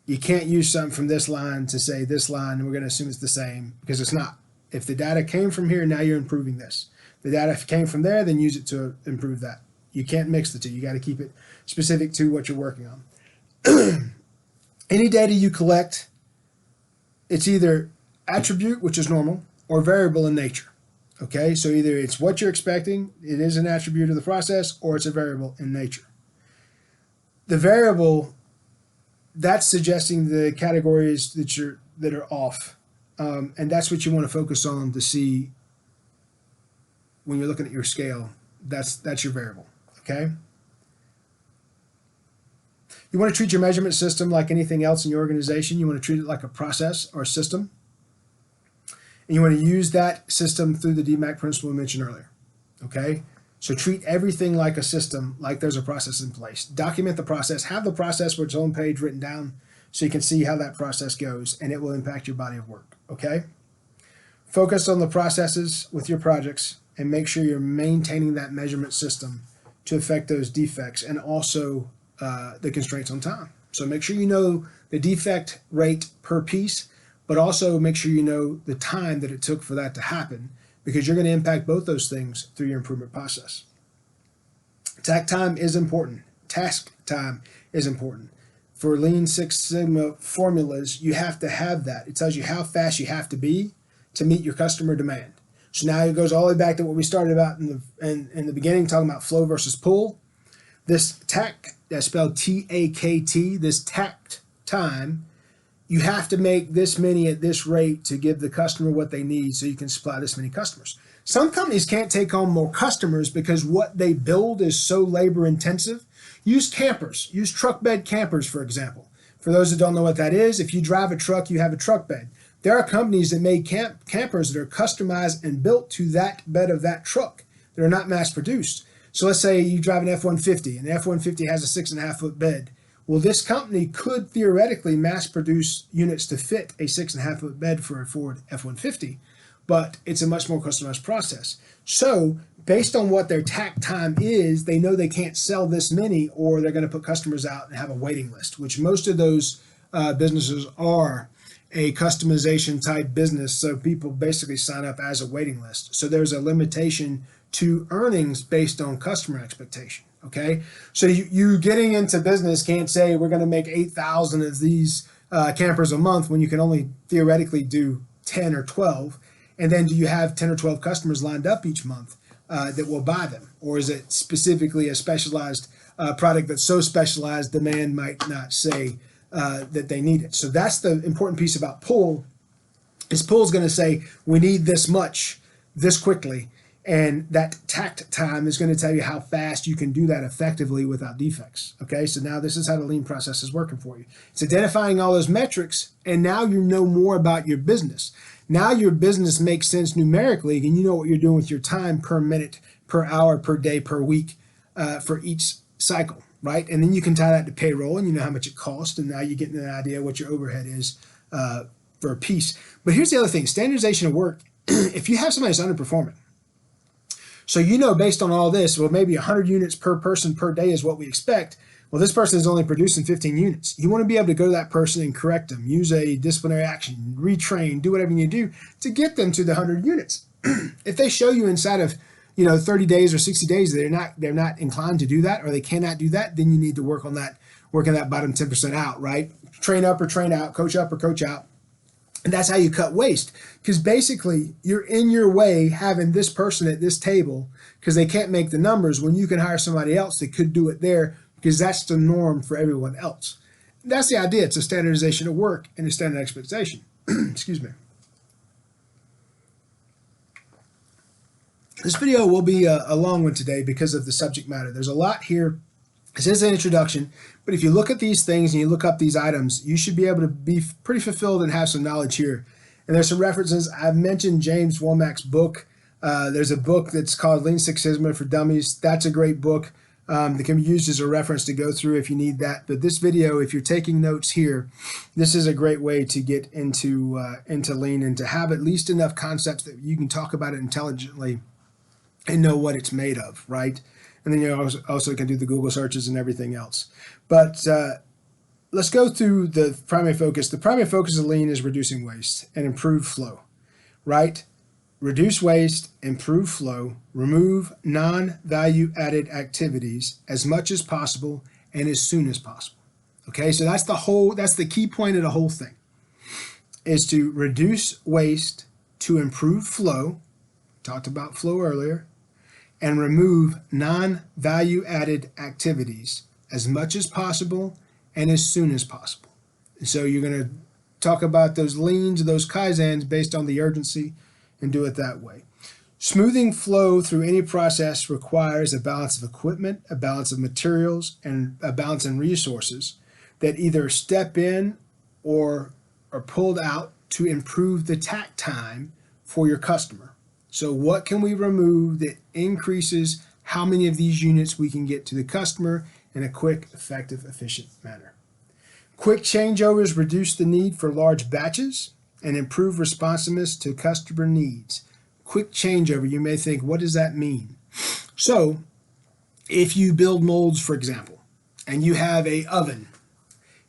You can't use something from this line to say this line, and we're going to assume it's the same, because it's not. If the data came from here, now you're improving this. The data came from there, then use it to improve that. You can't mix the two. You got to keep it specific to what you're working on. Any data you collect, it's either attribute, which is normal, or variable in nature. Okay, so either it's what you're expecting, it is an attribute of the process, or it's a variable in nature. The variable, that's suggesting the categories that are off, and that's what you want to focus on to see when you're looking at your scale. That's your variable. Okay. You want to treat your measurement system like anything else in your organization. You want to treat it like a process or a system, and you want to use that system through the DMAC principle we mentioned earlier. Okay. So treat everything like a system, like there's a process in place. Document the process. Have the process where it's on page written down so you can see how that process goes, and it will impact your body of work, okay? Focus on the processes with your projects and make sure you're maintaining that measurement system to affect those defects and also the constraints on time. So make sure you know the defect rate per piece, but also make sure you know the time that it took for that to happen, because you're going to impact both those things through your improvement process. Task time is important. Task time is important. For Lean Six Sigma formulas, you have to have that. It tells you how fast you have to be to meet your customer demand. So now it goes all the way back to what we started about in the beginning, talking about flow versus pull. This TACT, that's spelled T-A-K-T, this TACT time, you have to make this many at this rate to give the customer what they need so you can supply this many customers. Some companies can't take on more customers because what they build is so labor intensive. Use campers. Use truck bed campers, for example. For those that don't know what that is, if you drive a truck, you have a truck bed. There are companies that make campers that are customized and built to that bed of that truck. They're not mass produced. So let's say you drive an F-150 and the F-150 has a 6.5 foot bed. Well, this company could theoretically mass produce units to fit a 6.5 foot bed for a Ford F-150, but it's a much more customized process. So based on what their tack time is, they know they can't sell this many, or they're going to put customers out and have a waiting list, which most of those businesses are a customization type business. So people basically sign up as a waiting list. So there's a limitation to earnings based on customer expectation. Okay, so you getting into business can't say we're going to make 8,000 of these campers a month when you can only theoretically do 10 or 12. And then do you have 10 or 12 customers lined up each month that will buy them? Or is it specifically a specialized product that's so specialized demand might not say that they need it? So that's the important piece about pull, is pull is going to say we need this much this quickly. And that tact time is going to tell you how fast you can do that effectively without defects. Okay, so now this is how the lean process is working for you. It's identifying all those metrics, and now you know more about your business. Now your business makes sense numerically, and you know what you're doing with your time per minute, per hour, per day, per week for each cycle, right? And then you can tie that to payroll, and you know how much it costs, and now you're getting an idea what your overhead is for a piece. But here's the other thing, standardization of work. If you have somebody that's underperforming, so you know based on all this, well, maybe 100 units per person per day is what we expect. Well, this person is only producing 15 units. You want to be able to go to that person and correct them, use a disciplinary action, retrain, do whatever you need to do to get them to the 100 units. If they show you inside of 30 days or 60 days they're not inclined to do that, or they cannot do that, then you need to work on that bottom 10% out, right? Train up or train out, coach up or coach out. And that's how you cut waste, because basically you're in your way having this person at this table because they can't make the numbers when you can hire somebody else that could do it there, because that's the norm for everyone else. That's the idea. It's a standardization of work and a standard expectation. Excuse me. This video will be a long one today because of the subject matter. There's a lot here. This is an introduction, but if you look at these things and you look up these items, you should be able to be pretty fulfilled and have some knowledge here. And there's some references. I've mentioned James Womack's book. There's a book that's called Lean Six Sigma for Dummies. That's a great book that can be used as a reference to go through if you need that. But this video, if you're taking notes here, this is a great way to get into Lean and to have at least enough concepts that you can talk about it intelligently and know what it's made of, right? And then you also can do the Google searches and everything else. But let's go through the primary focus. The primary focus of Lean is reducing waste and improve flow, right? Reduce waste, improve flow, remove non-value added activities as much as possible and as soon as possible. Okay, so that's the key point of the whole thing, is to reduce waste, to improve flow, talked about flow earlier, and remove non-value added activities as much as possible and as soon as possible. And so you're going to talk about those leans, those kaizens based on the urgency, and do it that way. Smoothing flow through any process requires a balance of equipment, a balance of materials, and a balance in resources that either step in or are pulled out to improve the tack time for your customer. So what can we remove that increases how many of these units we can get to the customer in a quick, effective, efficient manner? Quick changeovers reduce the need for large batches and improve responsiveness to customer needs. Quick changeover, you may think, what does that mean? So if you build molds, for example, and you have an oven,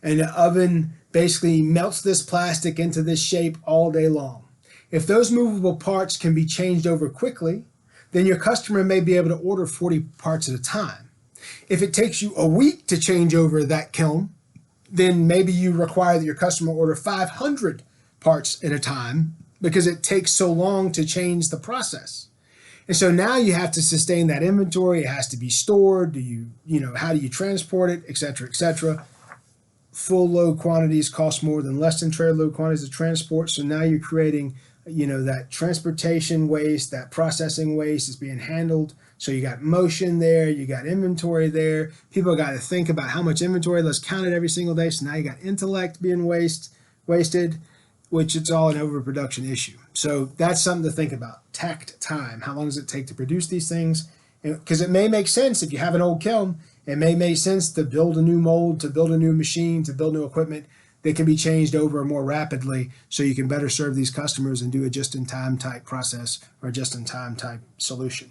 and the oven basically melts this plastic into this shape all day long. If those movable parts can be changed over quickly, then your customer may be able to order 40 parts at a time. If it takes you a week to change over that kiln, then maybe you require that your customer order 500 parts at a time because it takes so long to change the process. And so now you have to sustain that inventory. It has to be stored. How do you transport it, et cetera, et cetera. Full load quantities cost more than less than trailer load quantities of transport. So now you're creating that transportation waste, that processing waste is being handled. So you got motion there, you got inventory there. People got to think about how much inventory, let's count it every single day. So now you got intellect being wasted, which it's all an overproduction issue. So that's something to think about. Tact time, how long does it take to produce these things? Because it may make sense if you have an old kiln, it may make sense to build a new mold, to build a new machine, to build new equipment that can be changed over more rapidly so you can better serve these customers and do a just-in-time type process or a just-in-time type solution.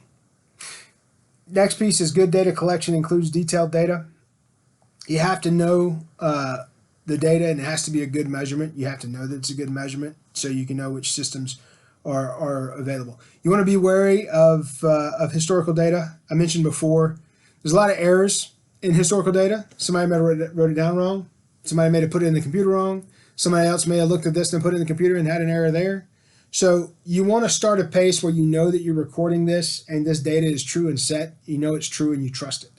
Next piece is good data collection includes detailed data. You have to know the data, and it has to be a good measurement. You have to know that it's a good measurement so you can know which systems are available. You want to be wary of historical data. I mentioned before, there's a lot of errors in historical data. Somebody may have wrote it down wrong. Somebody may have put it in the computer wrong. Somebody else may have looked at this and put it in the computer and had an error there. So you want to start a pace where you know that you're recording this and this data is true and set. You know it's true and you trust it.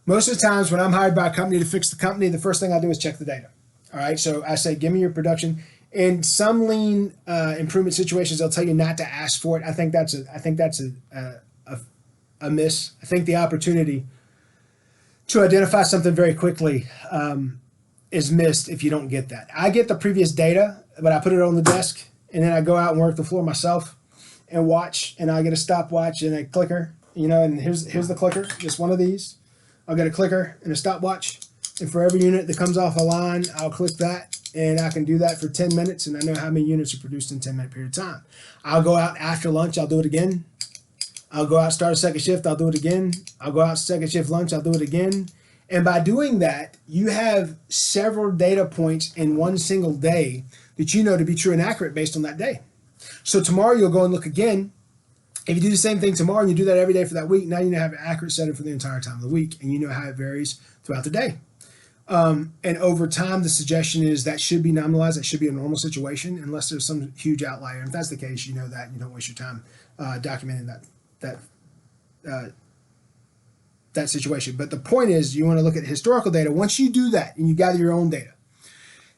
Most of the times when I'm hired by a company to fix the company, the first thing I do is check the data. All right, so I say, give me your production. In some lean improvement situations, they'll tell you not to ask for it. I think that's a miss. I think the opportunity to identify something very quickly is missed if you don't get that. I get the previous data, but I put it on the desk, and then I go out and work the floor myself and watch, and I get a stopwatch and a clicker, and here's the clicker, just one of these. I'll get a clicker and a stopwatch, and for every unit that comes off a line, I'll click that, and I can do that for 10 minutes, and I know how many units are produced in a 10-minute period of time. I'll go out after lunch, I'll do it again. I'll go out, start a second shift, I'll do it again. I'll go out, second shift lunch, I'll do it again. And by doing that, you have several data points in one single day that you know to be true and accurate based on that day. So tomorrow you'll go and look again. If you do the same thing tomorrow and you do that every day for that week, now you have an accurate setting for the entire time of the week, and you know how it varies throughout the day. And over time, the suggestion is that should be nominalized. That should be a normal situation, unless there's some huge outlier. And if that's the case, you know that, and you don't waste your time documenting that situation. But the point is, you want to look at historical data. Once you do that and you gather your own data,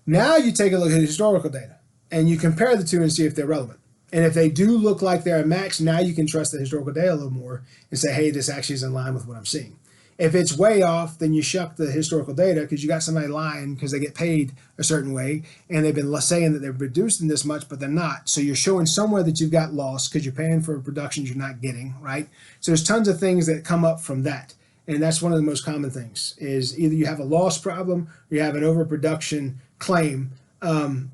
now you take a look at historical data and you compare the two and see if they're relevant. And if they do look like they're a match, now you can trust the historical data a little more and say, hey, this actually is in line with what I'm seeing. If it's way off, then you shuck the historical data because you got somebody lying because they get paid a certain way and they've been saying that they're producing this much, but they're not. So you're showing somewhere that you've got loss because you're paying for productions you're not getting, right? So there's tons of things that come up from that. And that's one of the most common things is either you have a loss problem or you have an overproduction claim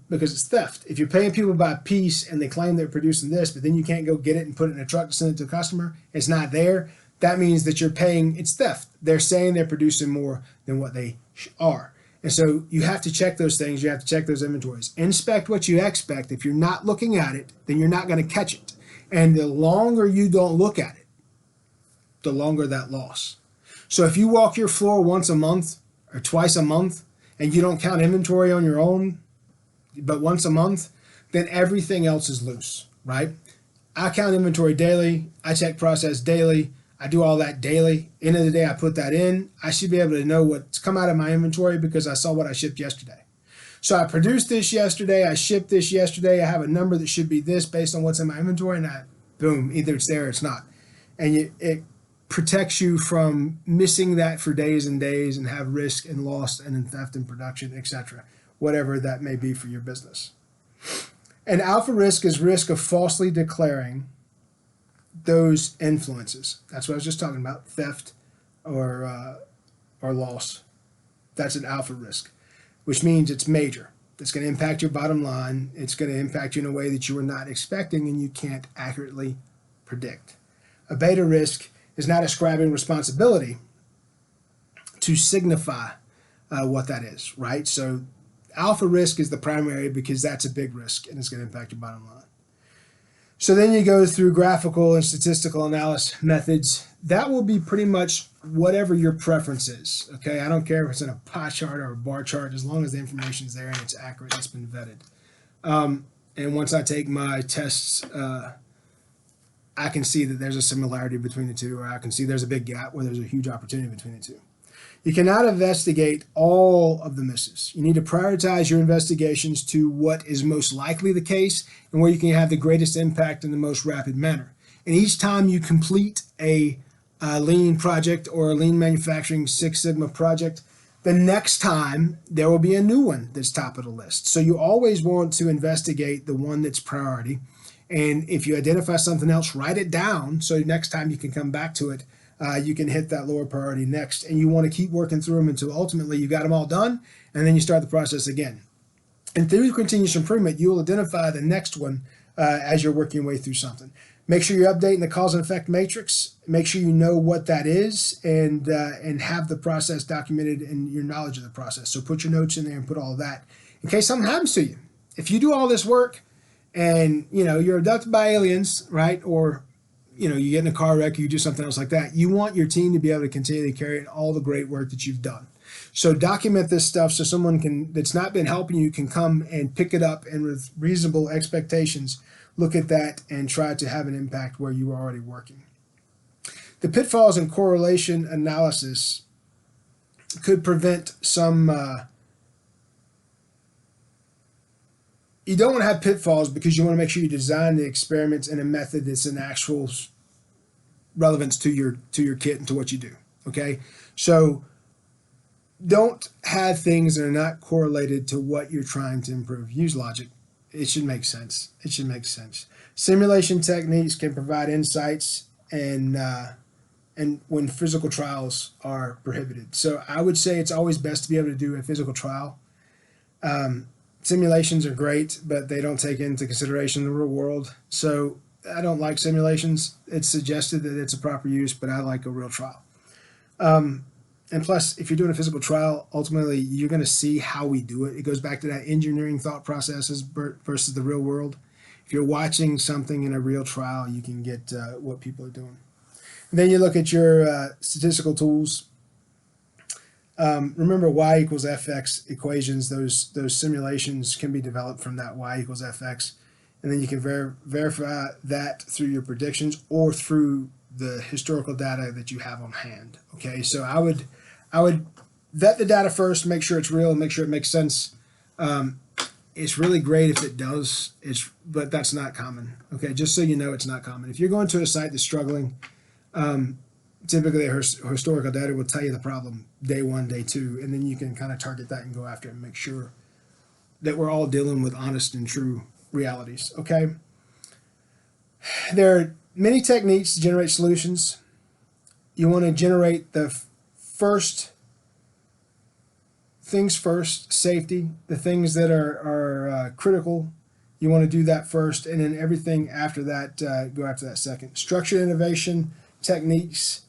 because it's theft. If you're paying people by piece and they claim they're producing this, but then you can't go get it and put it in a truck to send it to a customer, it's not there. That means that you're paying, it's theft. They're saying they're producing more than what they are. And so you have to check those things. You have to check those inventories. Inspect what you expect. If you're not looking at it, then you're not going to catch it. And the longer you don't look at it, the longer that loss. So if you walk your floor once a month or twice a month and you don't count inventory on your own, but once a month, then everything else is loose, right? I count inventory daily. I check process daily. I do all that daily. End of the day, I put that in. I should be able to know what's come out of my inventory because I saw what I shipped yesterday. So I produced this yesterday. I shipped this yesterday. I have a number that should be this based on what's in my inventory, and boom, either it's there or it's not. And it protects you from missing that for days and days and have risk and loss and theft in production, etc., whatever that may be for your business. And alpha risk is risk of falsely declaring those influences. That's what I was just talking about, theft or loss. That's an alpha risk, which means it's major. It's going to impact your bottom line. It's going to impact you in a way that you were not expecting and you can't accurately predict. A beta risk is not ascribing responsibility to signify what that is, right? So alpha risk is the primary because that's a big risk and it's going to impact your bottom line. So then you go through graphical and statistical analysis methods. That will be pretty much whatever your preference is, okay? I don't care if it's in a pie chart or a bar chart, as long as the information is there and it's accurate, it's been vetted. And once I take my tests, I can see that there's a similarity between the two, or I can see there's a big gap where there's a huge opportunity between the two. You cannot investigate all of the misses. You need to prioritize your investigations to what is most likely the case and where you can have the greatest impact in the most rapid manner. And each time you complete a lean project or a lean manufacturing Six Sigma project, the next time there will be a new one that's top of the list. So you always want to investigate the one that's priority. And if you identify something else, write it down so next time you can come back to it. You can hit that lower priority next, and you want to keep working through them until ultimately you got them all done, and then you start the process again. And through continuous improvement, you will identify the next one as you're working your way through something. Make sure you're updating the cause and effect matrix. Make sure you know what that is and have the process documented in your knowledge of the process. So put your notes in there and put all of that in case something happens to you. If you do all this work and you're abducted by aliens, right, or you get in a car wreck, or you do something else like that, you want your team to be able to continue to carry out all the great work that you've done. So document this stuff so someone that's not been helping you can come and pick it up and with reasonable expectations, look at that and try to have an impact where you are already working. The pitfalls in correlation analysis could prevent some, you don't want to have pitfalls because you want to make sure you design the experiments in a method that's an actual relevance to your kit and to what you do, okay? So don't have things that are not correlated to what you're trying to improve. Use logic. It should make sense. It should make sense. Simulation techniques can provide insights and and when physical trials are prohibited. So I would say it's always best to be able to do a physical trial. Simulations are great, but they don't take into consideration the real world. So I don't like simulations. It's suggested that it's a proper use, but I like a real trial. And plus, if you're doing a physical trial, ultimately you're going to see how we do it. It goes back to that engineering thought processes versus the real world. If you're watching something in a real trial, you can get what people are doing. And then you look at your statistical tools. Remember y equals fx equations. Those simulations can be developed from that y equals fx. And then you can verify that through your predictions or through the historical data that you have on hand. Okay, so I would vet the data first, make sure it's real, and make sure it makes sense. It's really great if it does, but that's not common. Okay, just so you know, it's not common. If you're going to a site that's struggling, typically historical data will tell you the problem day one, day two, and then you can kind of target that and go after it and make sure that we're all dealing with honest and true realities. Okay, there are many techniques to generate solutions. You want to generate the first things first, safety, the things that are critical. You want to do that first, and then everything after that, go after that second. Structured innovation techniques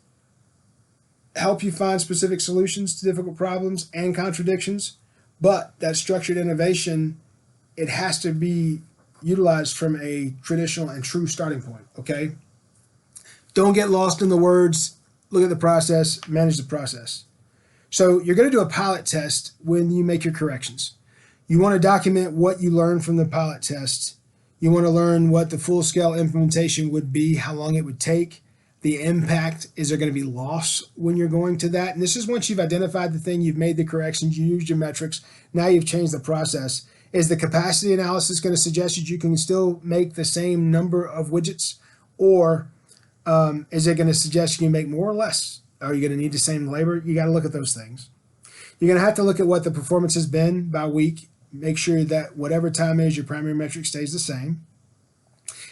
help you find specific solutions to difficult problems and contradictions, but that structured innovation, it has to be utilized from a traditional and true starting point, okay? Don't get lost in the words. Look at the process, manage the process. So you're going to do a pilot test when you make your corrections. You want to document what you learned from the pilot test. You want to learn what the full-scale implementation would be, how long it would take, the impact. Is there going to be loss when you're going to that? And this is once you've identified the thing, you've made the corrections, you used your metrics, now you've changed the process. Is the capacity analysis going to suggest that you can still make the same number of widgets? Or is it going to suggest you can make more or less? Are you going to need the same labor? You got to look at those things. You're going to have to look at what the performance has been by week. Make sure that whatever time is, your primary metric stays the same.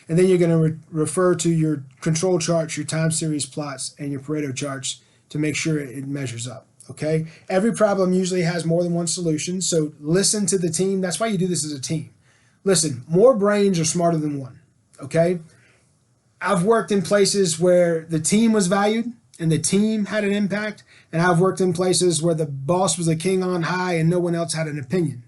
And then you're going to refer to your control charts, your time series plots, and your Pareto charts to make sure it measures up. Okay? Every problem usually has more than one solution, so listen to the team. That's why you do this as a team. Listen, more brains are smarter than one. Okay? I've worked in places where the team was valued and the team had an impact, and I've worked in places where the boss was a king on high and no one else had an opinion.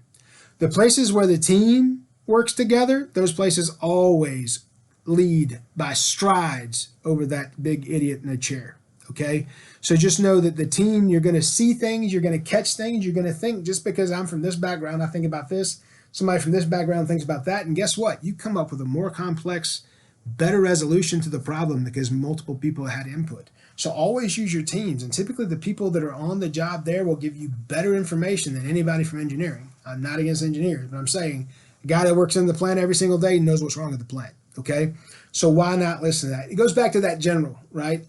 The places where the team works together, those places always lead by strides over that big idiot in a chair. Okay? So just know that the team, you're going to see things, you're going to catch things, you're going to think, just because I'm from this background, I think about this. Somebody from this background thinks about that. And guess what? You come up with a more complex, better resolution to the problem because multiple people had input. So always use your teams. And typically the people that are on the job there will give you better information than anybody from engineering. I'm not against engineers, but I'm saying a guy that works in the plant every single day knows what's wrong with the plant. Okay? So why not listen to that? It goes back to that general, right?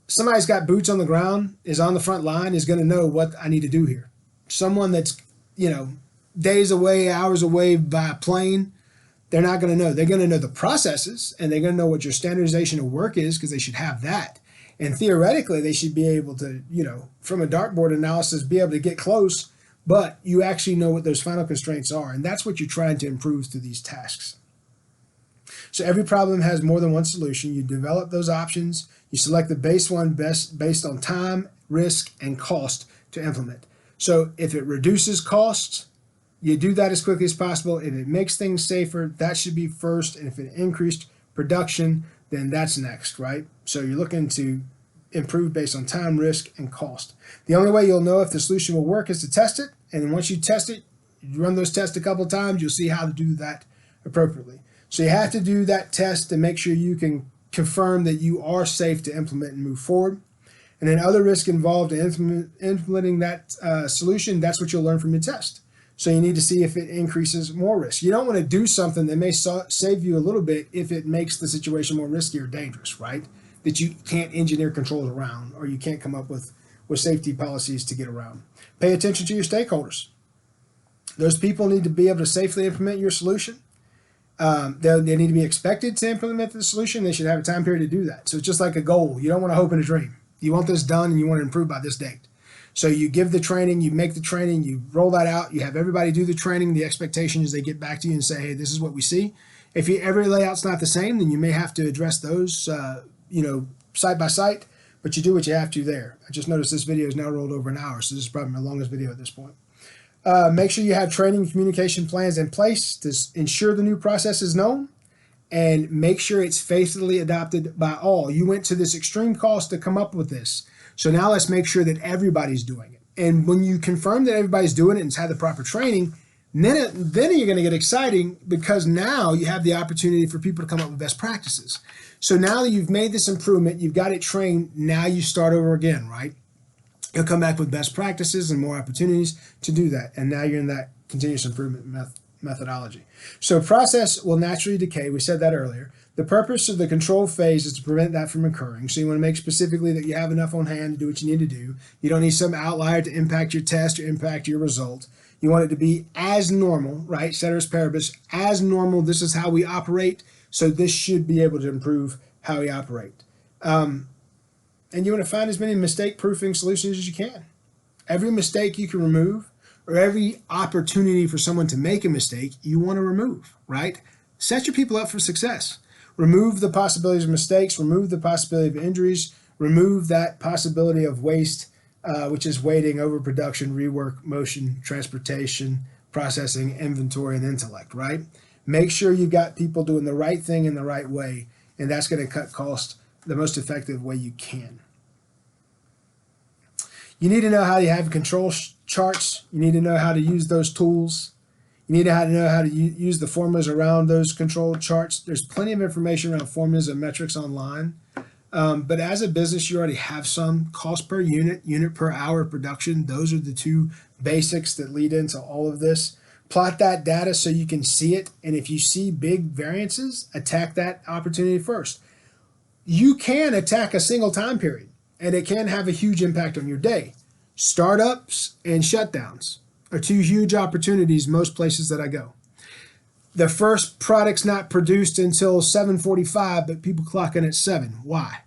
Somebody's got boots on the ground, is on the front line, is going to know what I need to do here. Someone that's, days away, hours away by plane, they're not going to know. They're going to know the processes, and they're going to know what your standardization of work is because they should have that. And theoretically, they should be able to, from a dartboard analysis, be able to get close, but you actually know what those final constraints are. And that's what you're trying to improve through these tasks. So every problem has more than one solution. You develop those options. You select the base one based on time, risk, and cost to implement. So if it reduces costs, you do that as quickly as possible. If it makes things safer, that should be first. And if it increased production, then that's next, right? So you're looking to improve based on time, risk, and cost. The only way you'll know if the solution will work is to test it. And then once you test it, you run those tests a couple of times, you'll see how to do that appropriately. So you have to do that test to make sure you can confirm that you are safe to implement and move forward. And then other risk involved in implementing that solution, that's what you'll learn from your test. So you need to see if it increases more risk. You don't want to do something that may save you a little bit if it makes the situation more risky or dangerous, right? That you can't engineer controls around, or you can't come up with safety policies to get around. Pay attention to your stakeholders. Those people need to be able to safely implement your solution. They need to be expected to implement the solution. They should have a time period to do that. So it's just like a goal. You don't want to hope in a dream, You want this done and you want to improve by this date. So you give the training, you make the training, you roll that out, you have everybody do the training. The expectation is they get back to you and say, hey, this is what we see. If every layout's not the same, then you may have to address those, site by site, but you do what you have to there. I just noticed this video is now rolled over an hour, so this is probably my longest video at this point. Make sure you have training and communication plans in place to ensure the new process is known, and make sure it's faithfully adopted by all. You went to this extreme cost to come up with this. So now let's make sure that everybody's doing it. And when you confirm that everybody's doing it and has had the proper training, then you're going to get exciting, because now you have the opportunity for people to come up with best practices. So now that you've made this improvement, you've got it trained, now you start over again, right? You'll come back with best practices and more opportunities to do that. And now you're in that continuous improvement methodology. So process will naturally decay. We said that earlier. The purpose of the control phase is to prevent that from occurring. So you want to make specifically that you have enough on hand to do what you need to do. You don't need some outlier to impact your test or impact your result. You want it to be as normal, right? Ceteris paribus, as normal. This is how we operate. So this should be able to improve how we operate. And you want to find as many mistake-proofing solutions as you can. Every mistake you can remove, or every opportunity for someone to make a mistake, you want to remove, right? Set your people up for success. Remove the possibilities of mistakes, remove the possibility of injuries, remove that possibility of waste, which is waiting, overproduction, rework, motion, transportation, processing, inventory, and intellect, right? Make sure you've got people doing the right thing in the right way, and that's going to cut costs the most effective way you can. You need to know how you have control charts. You need to know how to use those tools. You need to know how to use the formulas around those control charts. There's plenty of information around formulas and metrics online. But as a business, you already have some. Cost per unit, unit per hour of production. Those are the two basics that lead into all of this. Plot that data so you can see it. And if you see big variances, attack that opportunity first. You can attack a single time period, and it can have a huge impact on your day. Startups and shutdowns are two huge opportunities most places that I go. The first product's not produced until 7:45, but people clock in at 7. Why?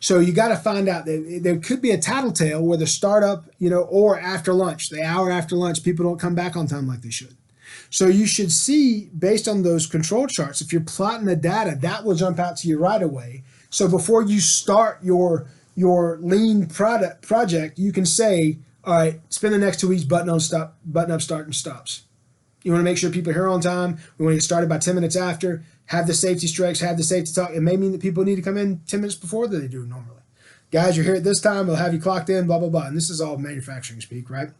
So you got to find out that there could be a tattletale where the startup, or after lunch, the hour after lunch, people don't come back on time like they should. So you should see, based on those control charts, if you're plotting the data, that will jump out to you right away. So before you start your lean project, you can say, all right, spend the next 2 weeks button up, start, and stops. You want to make sure people are here on time. We want to get started by 10 minutes after. Have the safety strikes, have the safety talk. It may mean that people need to come in 10 minutes before than they do normally. Guys, you're here at this time. We'll have you clocked in, blah, blah, blah. And this is all manufacturing speak, right?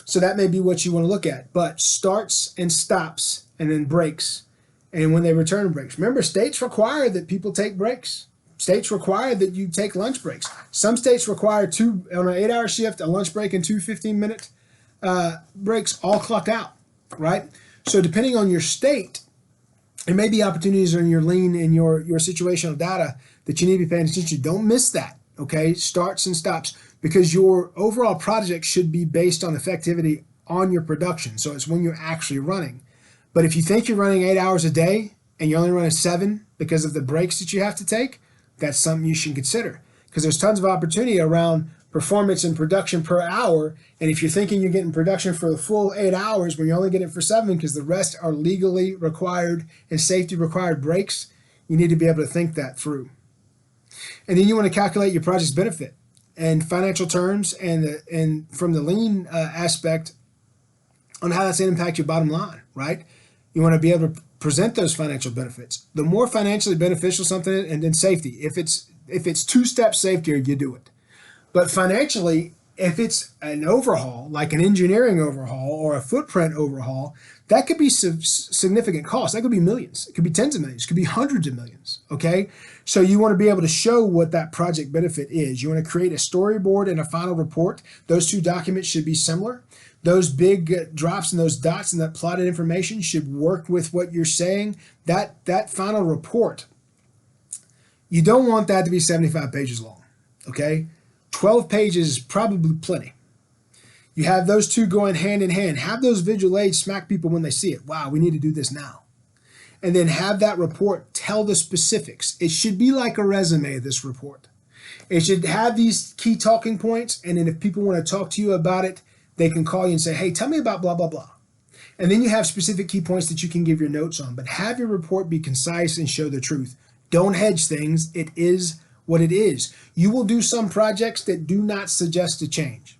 So that may be what you want to look at. But starts and stops and then breaks. And when they return breaks. Remember, states require that people take breaks. States require that you take lunch breaks. Some states require on an 8-hour shift, a lunch break and 2 15-minute breaks all clocked out, right? So depending on your state, there may be opportunities in your lean and your situational data that you need to be paying attention to. Don't miss that, okay? Starts and stops, because your overall project should be based on effectivity on your production. So it's when you're actually running. But if you think you're running 8 hours a day and you're only running 7 because of the breaks that you have to take, that's something you should consider, because there's tons of opportunity around performance and production per hour. And if you're thinking you're getting production for the full 8 hours when you only get it for 7 because the rest are legally required and safety required breaks, you need to be able to think that through. And then you want to calculate your project's benefit and financial terms and from the lean aspect on how that's going to impact your bottom line, right? You want to be able to present those financial benefits. The more financially beneficial something is, and then safety. If it's 2 steps safety, you do it. But financially, if it's an overhaul, like an engineering overhaul or a footprint overhaul, that could be significant cost. That could be millions. It could be tens of millions. It could be hundreds of millions, okay? So you want to be able to show what that project benefit is. You want to create a storyboard and a final report. Those 2 documents should be similar. Those big drops and those dots and that plotted information should work with what you're saying. That final report, you don't want that to be 75 pages long, okay? 12 pages is probably plenty. You have those 2 going hand in hand. Have those visual aids smack people when they see it. Wow, we need to do this now. And then have that report tell the specifics. It should be like a resume, this report. It should have these key talking points, and then if people want to talk to you about it, they can call you and say, hey, tell me about blah, blah, blah. And then you have specific key points that you can give your notes on, but have your report be concise and show the truth. Don't hedge things. It is what it is. You will do some projects that do not suggest a change.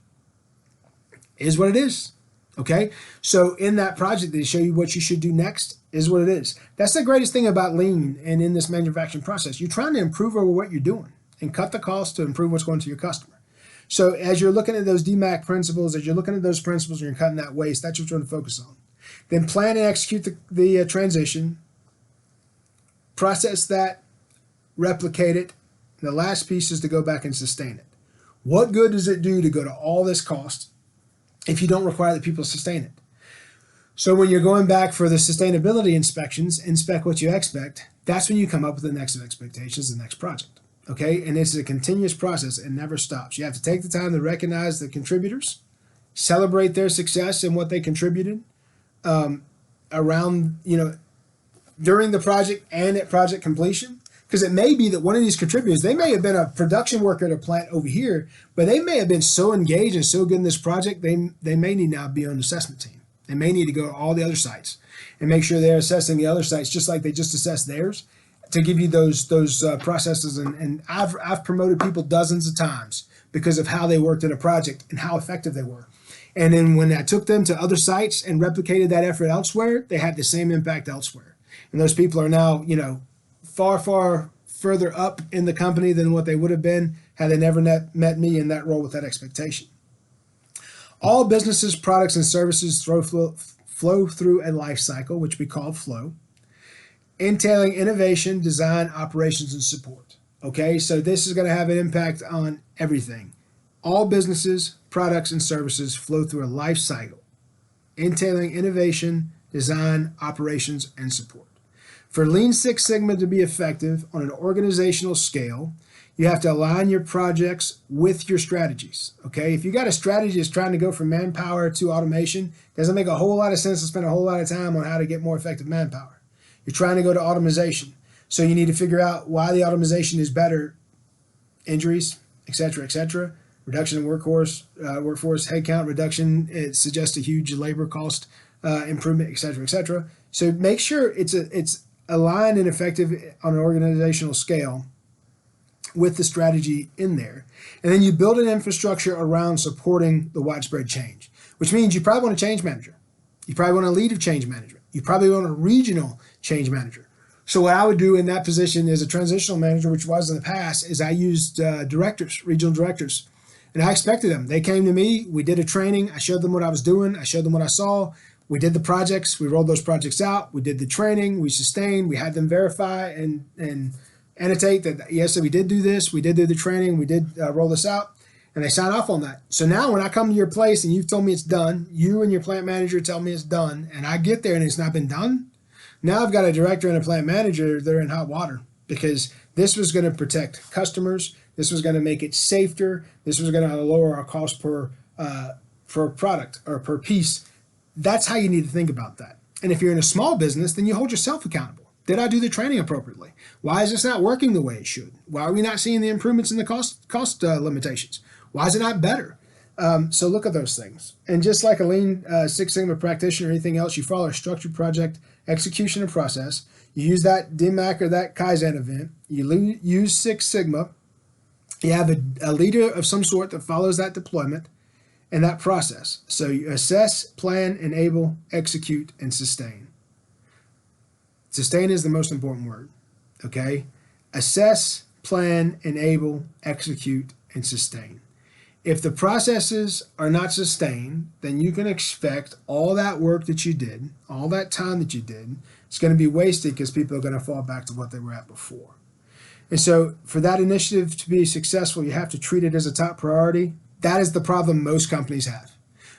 It is what it is. Okay? So in that project, they show you what you should do next. Is what it is. That's the greatest thing about lean and in this manufacturing process. You're trying to improve over what you're doing and cut the cost to improve what's going to your customer. So as you're looking at those DMAC principles, as you're looking at those principles and you're cutting that waste, that's what you're going to focus on. Then plan and execute the transition, process that, replicate it. And the last piece is to go back and sustain it. What good does it do to go to all this cost if you don't require that people sustain it? So when you're going back for the sustainability inspections, inspect what you expect. That's when you come up with the next expectations, the next project. Okay, and it's a continuous process. It never stops. You have to take the time to recognize the contributors, celebrate their success and what they contributed around, during the project and at project completion. Because it may be that one of these contributors, they may have been a production worker at a plant over here, but they may have been so engaged and so good in this project, they may need now be on the assessment team. They may need to go to all the other sites and make sure they're assessing the other sites just like they just assessed theirs, to give you those processes. And I've promoted people dozens of times because of how they worked in a project and how effective they were. And then when I took them to other sites and replicated that effort elsewhere, they had the same impact elsewhere. And those people are now, far, far further up in the company than what they would have been had they never met me in that role with that expectation. All businesses, products, and services flow through a life cycle, which we call flow, entailing innovation, design, operations, and support. Okay, so this is going to have an impact on everything. All businesses, products, and services flow through a life cycle, entailing innovation, design, operations, and support. For Lean Six Sigma to be effective on an organizational scale, you have to align your projects with your strategies. Okay, if you got a strategy that's trying to go from manpower to automation, it doesn't make a whole lot of sense to spend a whole lot of time on how to get more effective manpower. You're trying to go to automation, so you need to figure out why the automation is better. Injuries, etc., reduction in workforce headcount reduction. It suggests a huge labor cost improvement, etc. So make sure it's aligned and effective on an organizational scale with the strategy in there. And then you build an infrastructure around supporting the widespread change, which means you probably want a change manager. You probably want a lead of change management. You probably want a regional change manager. So what I would do in that position as a transitional manager, which was in the past, is I used directors, regional directors, and I expected them. They came to me, we did a training, I showed them what I was doing, I showed them what I saw, we did the projects, we rolled those projects out, we did the training, we sustained, we had them verify and annotate that, yes, so we did do this, we did do the training, we did roll this out, and they sign off on that. So now when I come to your place and you've told me it's done, you and your plant manager tell me it's done, and I get there and it's not been done, now I've got a director and a plant manager that are in hot water, because this was going to protect customers, this was going to make it safer, this was going to lower our cost per product or per piece. That's how you need to think about that. And if you're in a small business, then you hold yourself accountable. Did I do the training appropriately? Why is this not working the way it should? Why are we not seeing the improvements in the cost limitations? Why is it not better? So look at those things. And just like a Lean Six Sigma practitioner or anything else, you follow a structured project execution and process. You use that DMAC or that Kaizen event. You use Six Sigma. You have a leader of some sort that follows that deployment and that process. So you assess, plan, enable, execute, and sustain. Sustain is the most important word, okay? Assess, plan, enable, execute, and sustain. If the processes are not sustained, then you can expect all that work that you did, all that time that you did, it's going to be wasted because people are going to fall back to what they were at before. And so for that initiative to be successful, you have to treat it as a top priority. That is the problem most companies have.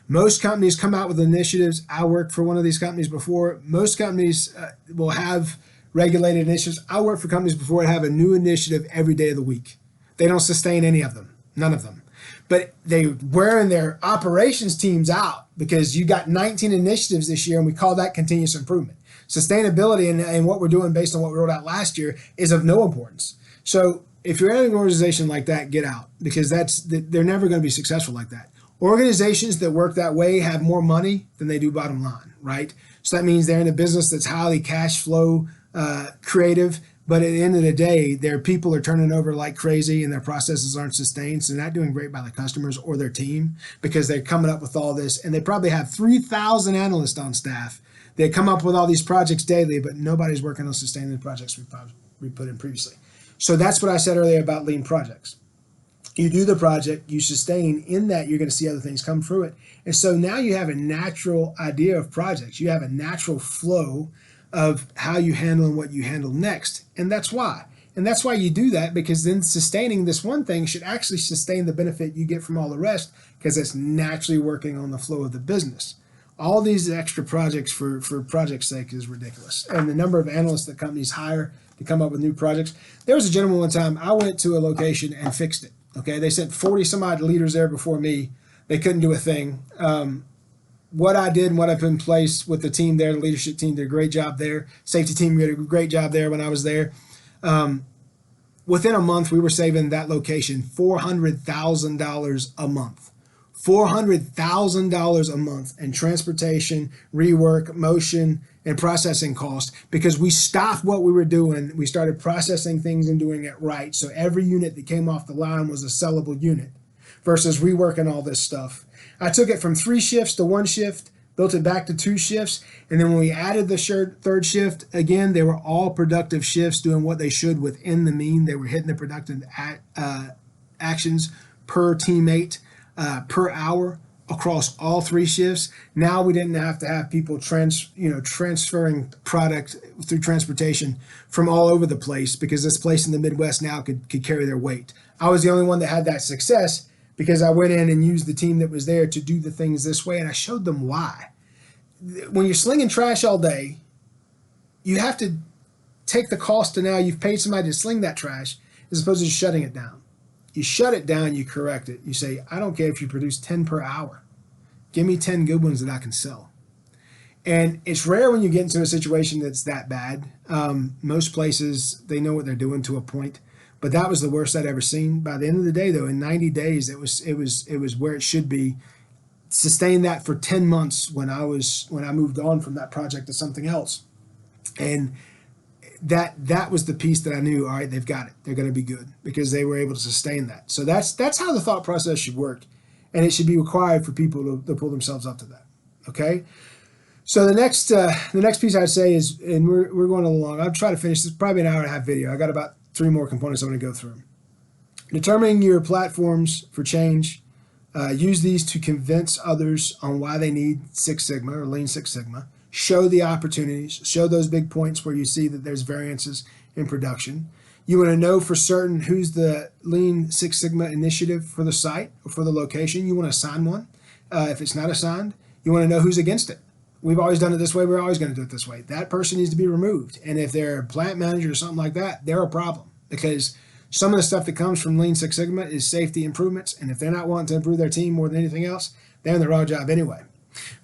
Most companies come out with initiatives. I worked for one of these companies before. Most companies will have regulated initiatives. I worked for companies before that have a new initiative every day of the week. They don't sustain any of them, none of them. But they're wearing their operations teams out because you got 19 initiatives this year, and we call that continuous improvement. Sustainability and what we're doing based on what we rolled out last year is of no importance. So if you're in an organization like that, get out, because they're never going to be successful like that. Organizations that work that way have more money than they do bottom line, right? So that means they're in a business that's highly cash flow creative, but at the end of the day, their people are turning over like crazy and their processes aren't sustained. So they're not doing great by the customers or their team, because they're coming up with all this, and they probably have 3,000 analysts on staff. They come up with all these projects daily, but nobody's working on sustaining the projects we put in previously. So that's what I said earlier about lean projects. You do the project, you sustain. In that, you're going to see other things come through it. And so now you have a natural idea of projects. You have a natural flow of how you handle and what you handle next. And that's why. And that's why you do that, because then sustaining this one thing should actually sustain the benefit you get from all the rest, because it's naturally working on the flow of the business. All these extra projects for project's sake is ridiculous. And the number of analysts that companies hire to come up with new projects. There was a gentleman one time, I went to a location and fixed it. Okay, they sent 40 some odd leaders there before me. They couldn't do a thing. What I did and what I put in place with the team there, the leadership team did a great job there. Safety team did a great job there when I was there. Within a month, we were saving that location $400,000 a month. $400,000 a month in transportation, rework, motion, and processing costs, because we stopped what we were doing. We started processing things and doing it right. So every unit that came off the line was a sellable unit versus reworking all this stuff. I took it from 3 shifts to 1 shift, built it back to 2 shifts. And then when we added the third shift, again, they were all productive shifts doing what they should within the mean. They were hitting the productive actions per teammate, per hour across all 3 shifts. Now we didn't have to have people transferring product through transportation from all over the place, because this place in the Midwest now could carry their weight. I was the only one that had that success, because I went in and used the team that was there to do the things this way, and I showed them why. When you're slinging trash all day, you have to take the cost to now you've paid somebody to sling that trash, as opposed to just shutting it down. You shut it down, you correct it. You say, I don't care if you produce 10 per hour. Give me 10 good ones that I can sell. And it's rare when you get into a situation that's that bad. Most places, they know what they're doing to a point. But that was the worst I'd ever seen. By the end of the day, though, in 90 days, it was where it should be. Sustained that for 10 months when I moved on from that project to something else. And that was the piece that I knew, all right, they've got it. They're going to be good, because they were able to sustain that. So that's how the thought process should work. And it should be required for people to pull themselves up to that. Okay? So the next piece I'd say is, and we're going along, I'll try to finish this, probably an hour and a half video. I got about 3 more components I'm going to go through. Determining your platforms for change. Use these to convince others on why they need Six Sigma or Lean Six Sigma. Show the opportunities. Show those big points where you see that there's variances in production. You want to know for certain who's the Lean Six Sigma initiative for the site or for the location. You want to assign one. If it's not assigned, you want to know who's against it. We've always done it this way. We're always going to do it this way. That person needs to be removed. And if they're a plant manager or something like that, they're a problem, because some of the stuff that comes from Lean Six Sigma is safety improvements. And if they're not wanting to improve their team more than anything else, they're in the wrong job anyway.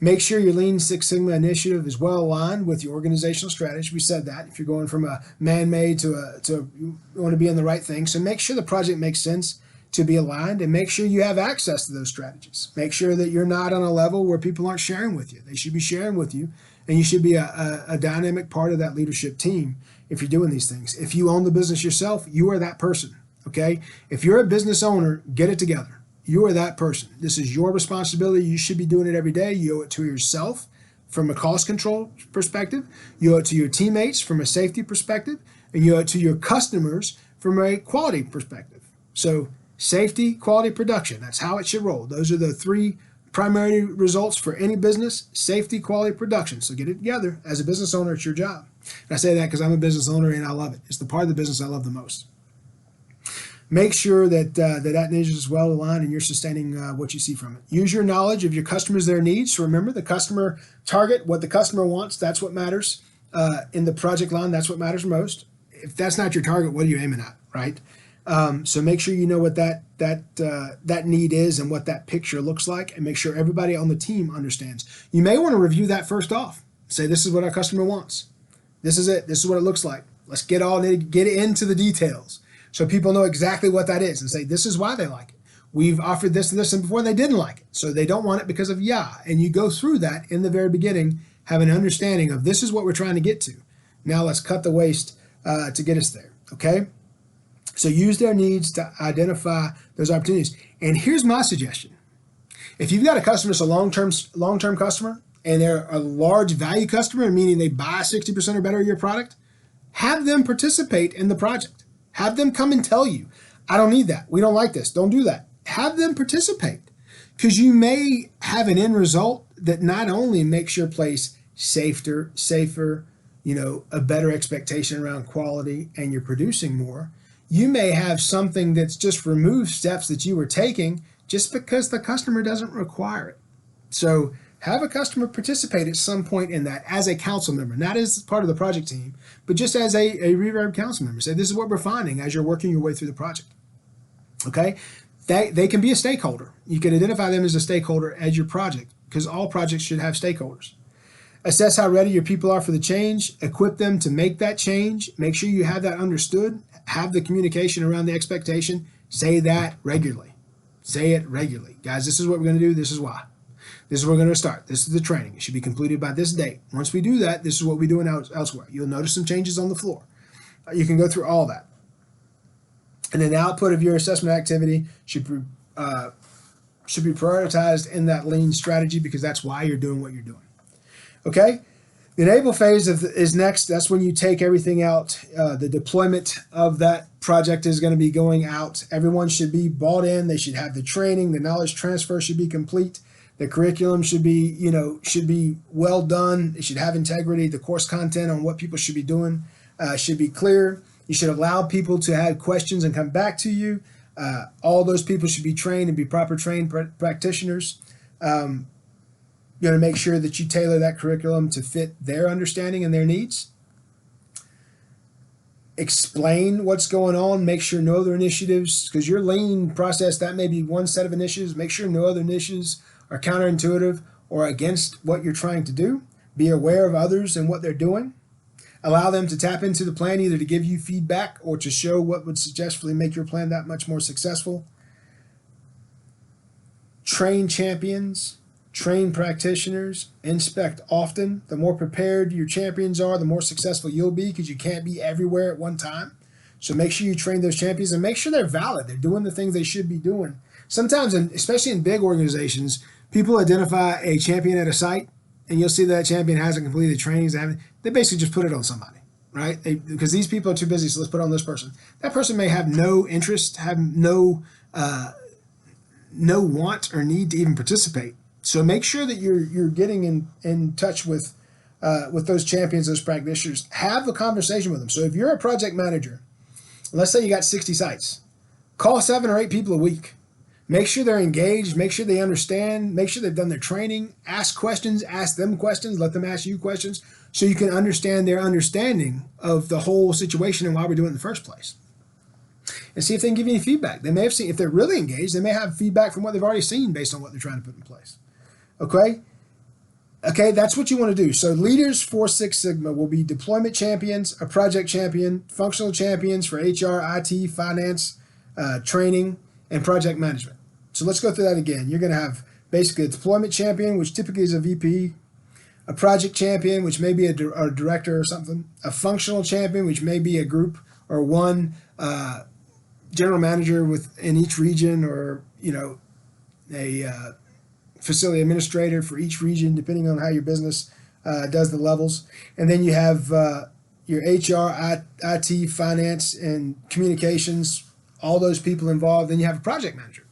Make sure your Lean Six Sigma initiative is well aligned with your organizational strategy. We said that. If you're going from a man-made to you want to be in the right thing. So make sure the project makes sense to be aligned, and make sure you have access to those strategies. Make sure that you're not on a level where people aren't sharing with you. They should be sharing with you, and you should be a dynamic part of that leadership team if you're doing these things. If you own the business yourself, you are that person, okay? If you're a business owner, get it together. You are that person. This is your responsibility. You should be doing it every day. You owe it to yourself from a cost control perspective. You owe it to your teammates from a safety perspective, and you owe it to your customers from a quality perspective. So safety, quality, production. That's how it should roll. Those are the 3 primary results for any business: safety, quality, production. So get it together. As a business owner, it's your job. And I say that because I'm a business owner and I love it. It's the part of the business I love the most. Make sure that that niche is well aligned and you're sustaining what you see from it. Use your knowledge of your customers, their needs. So remember, the customer target, what the customer wants, that's what matters. In the project line, that's what matters most. If that's not your target, what are you aiming at, right? So make sure you know what that need is and what that picture looks like, and make sure everybody on the team understands. You may want to review that first off. Say, this is what our customer wants. This is it. This is what it looks like. Let's get into the details. So people know exactly what that is and say, this is why they like it. We've offered this and this and before they didn't like it. So they don't want it because of And you go through that in the very beginning, have an understanding of this is what we're trying to get to. Now let's cut the waste to get us there. Okay. So use their needs to identify those opportunities. And here's my suggestion. If you've got a customer that's a long-term customer and they're a large value customer, meaning they buy 60% or better of your product, have them participate in the project. Have them come and tell you, I don't need that. We don't like this. Don't do that. Have them participate, because you may have an end result that not only makes your place safer, a better expectation around quality, and you're producing more. You may have something that's just removed steps that you were taking just because the customer doesn't require it. So have a customer participate at some point in that as a council member, not as part of the project team, but just as a Reverb council member. Say, this is what we're finding as you're working your way through the project. Okay? They can be a stakeholder. You can identify them as a stakeholder as your project, because all projects should have stakeholders. Assess how ready your people are for the change. Equip them to make that change. Make sure you have that understood. Have the communication around the expectation. Say that regularly. Say it regularly. Guys, this is what we're going to do. This is why. This is where we're going to start. This is the training. It should be completed by this date. Once we do that, this is what we're doing elsewhere. You'll notice some changes on the floor. You can go through all that. And then the output of your assessment activity should be prioritized in that lean strategy, because that's why you're doing what you're doing. Okay? The enable phase is next. That's when you take everything out. The deployment of that project is going to be going out. Everyone should be bought in. They should have the training. The knowledge transfer should be complete. The curriculum should be well done. It should have integrity. The course content on what people should be doing should be clear. You should allow people to have questions and come back to you. All those people should be trained and be proper trained practitioners. You're going to make sure that you tailor that curriculum to fit their understanding and their needs. Explain what's going on. Make sure no other initiatives, because your lean process, that may be one set of initiatives. Make sure no other initiatives are counterintuitive or against what you're trying to do. Be aware of others and what they're doing. Allow them to tap into the plan, either to give you feedback or to show what would suggestfully make your plan that much more successful. Train champions, train practitioners, inspect often. The more prepared your champions are, the more successful you'll be, because you can't be everywhere at one time. So make sure you train those champions and make sure they're valid. They're doing the things they should be doing. Sometimes, especially in big organizations, people identify a champion at a site, and you'll see that champion hasn't completed the trainings. They basically just put it on somebody, right? Because these people are too busy, so let's put it on this person. That person may have no interest, have no want or need to even participate. So make sure that you're getting in touch with those champions, those practitioners. Have a conversation with them. So if you're a project manager, let's say you got 60 sites, call 7 or 8 people a week. Make sure they're engaged. Make sure they understand. Make sure they've done their training. Ask questions. Ask them questions. Let them ask you questions, so you can understand their understanding of the whole situation and why we're doing it in the first place. And see if they can give you any feedback. They may have seen, if they're really engaged, they may have feedback from what they've already seen based on what they're trying to put in place. Okay? Okay, that's what you want to do. So leaders for Six Sigma will be deployment champions, a project champion, functional champions for HR, IT, finance, training, and project management. So let's go through that again. You're going to have basically a deployment champion, which typically is a VP, a project champion, which may be a director or something, a functional champion, which may be a group or one general manager in each region, or a facility administrator for each region, depending on how your business does the levels. And then you have your HR, IT, finance, and communications, all those people involved. Then you have a project manager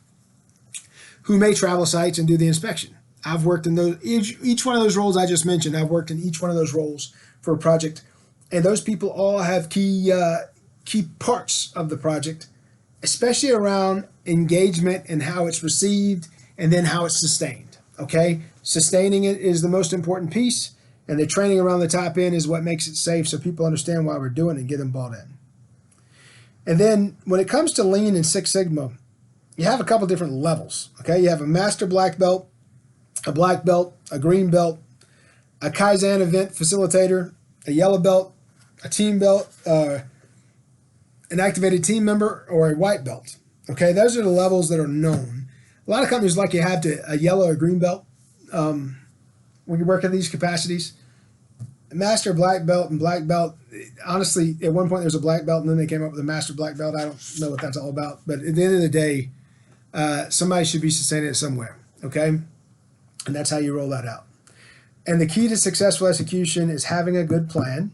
who may travel sites and do the inspection. I've worked in those, each one of those roles I just mentioned. I've worked in each one of those roles for a project, and those people all have key parts of the project, especially around engagement and how it's received, and then how it's sustained. Okay, sustaining it is the most important piece, and the training around the top end is what makes it safe, so people understand why we're doing it and get them bought in. And then when it comes to Lean and Six Sigma, you have a couple different levels. Okay, you have a master black belt, a black belt, a green belt, a Kaizen event facilitator, a yellow belt, a team belt, an activated team member, or a white belt. Okay, those are the levels that are known. A lot of companies like you have a yellow or green belt when you work in these capacities. Master, black belt, and black belt. Honestly, at one point there was a black belt, and then they came up with a master black belt. I don't know what that's all about, but at the end of the day, somebody should be sustaining it somewhere. Okay, and that's how you roll that out. And the key to successful execution is having a good plan,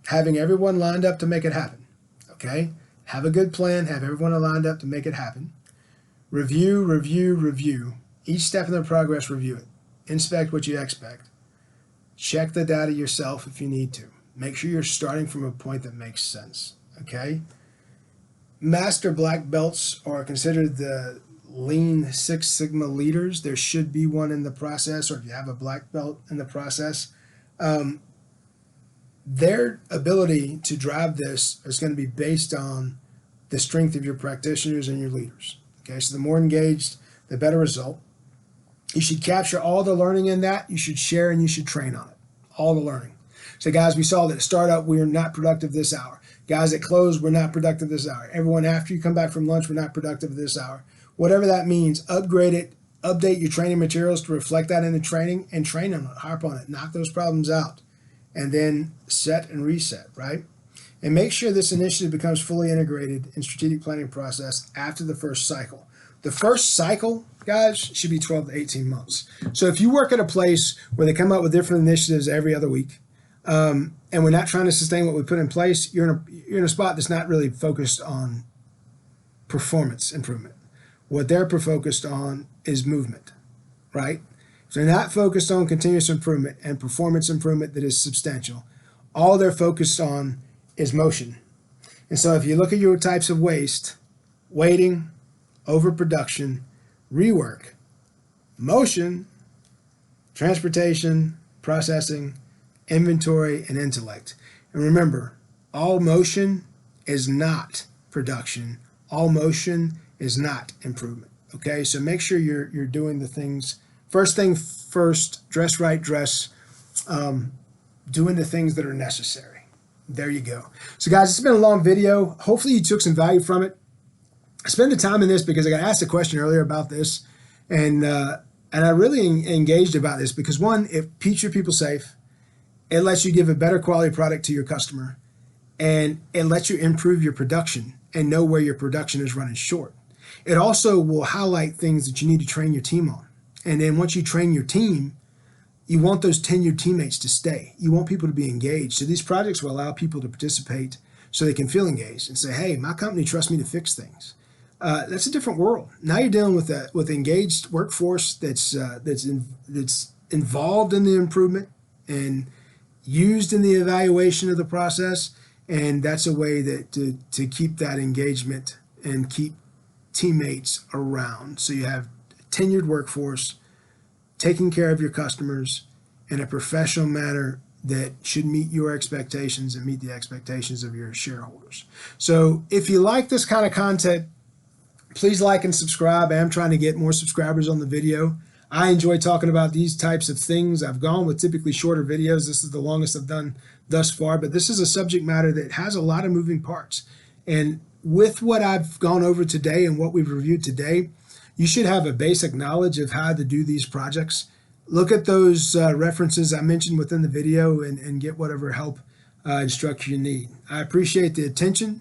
having everyone lined up to make it happen. Okay, have a good plan, have everyone lined up to make it happen. Review, review, review. Each step in the progress, review it. Inspect what you expect. Check the data yourself if you need to. Make sure you're starting from a point that makes sense, okay? Master black belts are considered the Lean Six Sigma leaders. There should be one in the process, or if you have a black belt in the process. Their ability to drive this is going to be based on the strength of your practitioners and your leaders, okay? So the more engaged, the better result. You should capture all the learning in that. You should share and you should train on it. All the learning. So guys, we saw that at startup, we are not productive this hour. Guys at close, we're not productive this hour. Everyone after you come back from lunch, we're not productive this hour. Whatever that means, upgrade it, update your training materials to reflect that in the training, and train on it, harp on it, knock those problems out, and then set and reset, right? And make sure this initiative becomes fully integrated in strategic planning process after the first cycle. The first cycle, guys, should be 12 to 18 months. So if you work at a place where they come up with different initiatives every other week, and we're not trying to sustain what we put in place, you're in a spot that's not really focused on performance improvement. What they're focused on is movement, right? If they're not focused on continuous improvement and performance improvement that is substantial, all they're focused on is motion. And so if you look at your types of waste, waiting, overproduction, rework, motion, transportation, processing, inventory, and intellect. And remember, all motion is not production. All motion is not improvement. Okay, so make sure you're doing the things. First thing first, dress right, doing the things that are necessary. There you go. So guys, it's been a long video. Hopefully you took some value from it. I spent the time in this because I got asked a question earlier about this, and I really engaged about this because, one, it keeps your people safe. It lets you give a better quality product to your customer, and it lets you improve your production and know where your production is running short. It also will highlight things that you need to train your team on. And then once you train your team, you want those tenured teammates to stay. You want people to be engaged. So these projects will allow people to participate so they can feel engaged and say, hey, my company trusts me to fix things. That's a different world. Now you're dealing with engaged workforce that's involved in the improvement and used in the evaluation of the process, and that's a way that to keep that engagement and keep teammates around. So you have a tenured workforce taking care of your customers in a professional manner that should meet your expectations and meet the expectations of your shareholders. So if you like this kind of content, please like and subscribe. I am trying to get more subscribers on the video. I enjoy talking about these types of things. I've gone with typically shorter videos. This is the longest I've done thus far, but this is a subject matter that has a lot of moving parts. And with what I've gone over today and what we've reviewed today, you should have a basic knowledge of how to do these projects. Look at those references I mentioned within the video and get whatever help and structure you need. I appreciate the attention.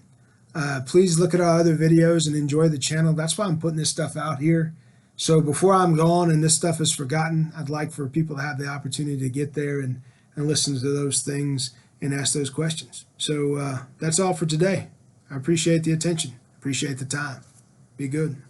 Please look at our other videos and enjoy the channel. That's why I'm putting this stuff out here. So before I'm gone and this stuff is forgotten, I'd like for people to have the opportunity to get there and listen to those things and ask those questions. So that's all for today. I appreciate the attention. Appreciate the time. Be good.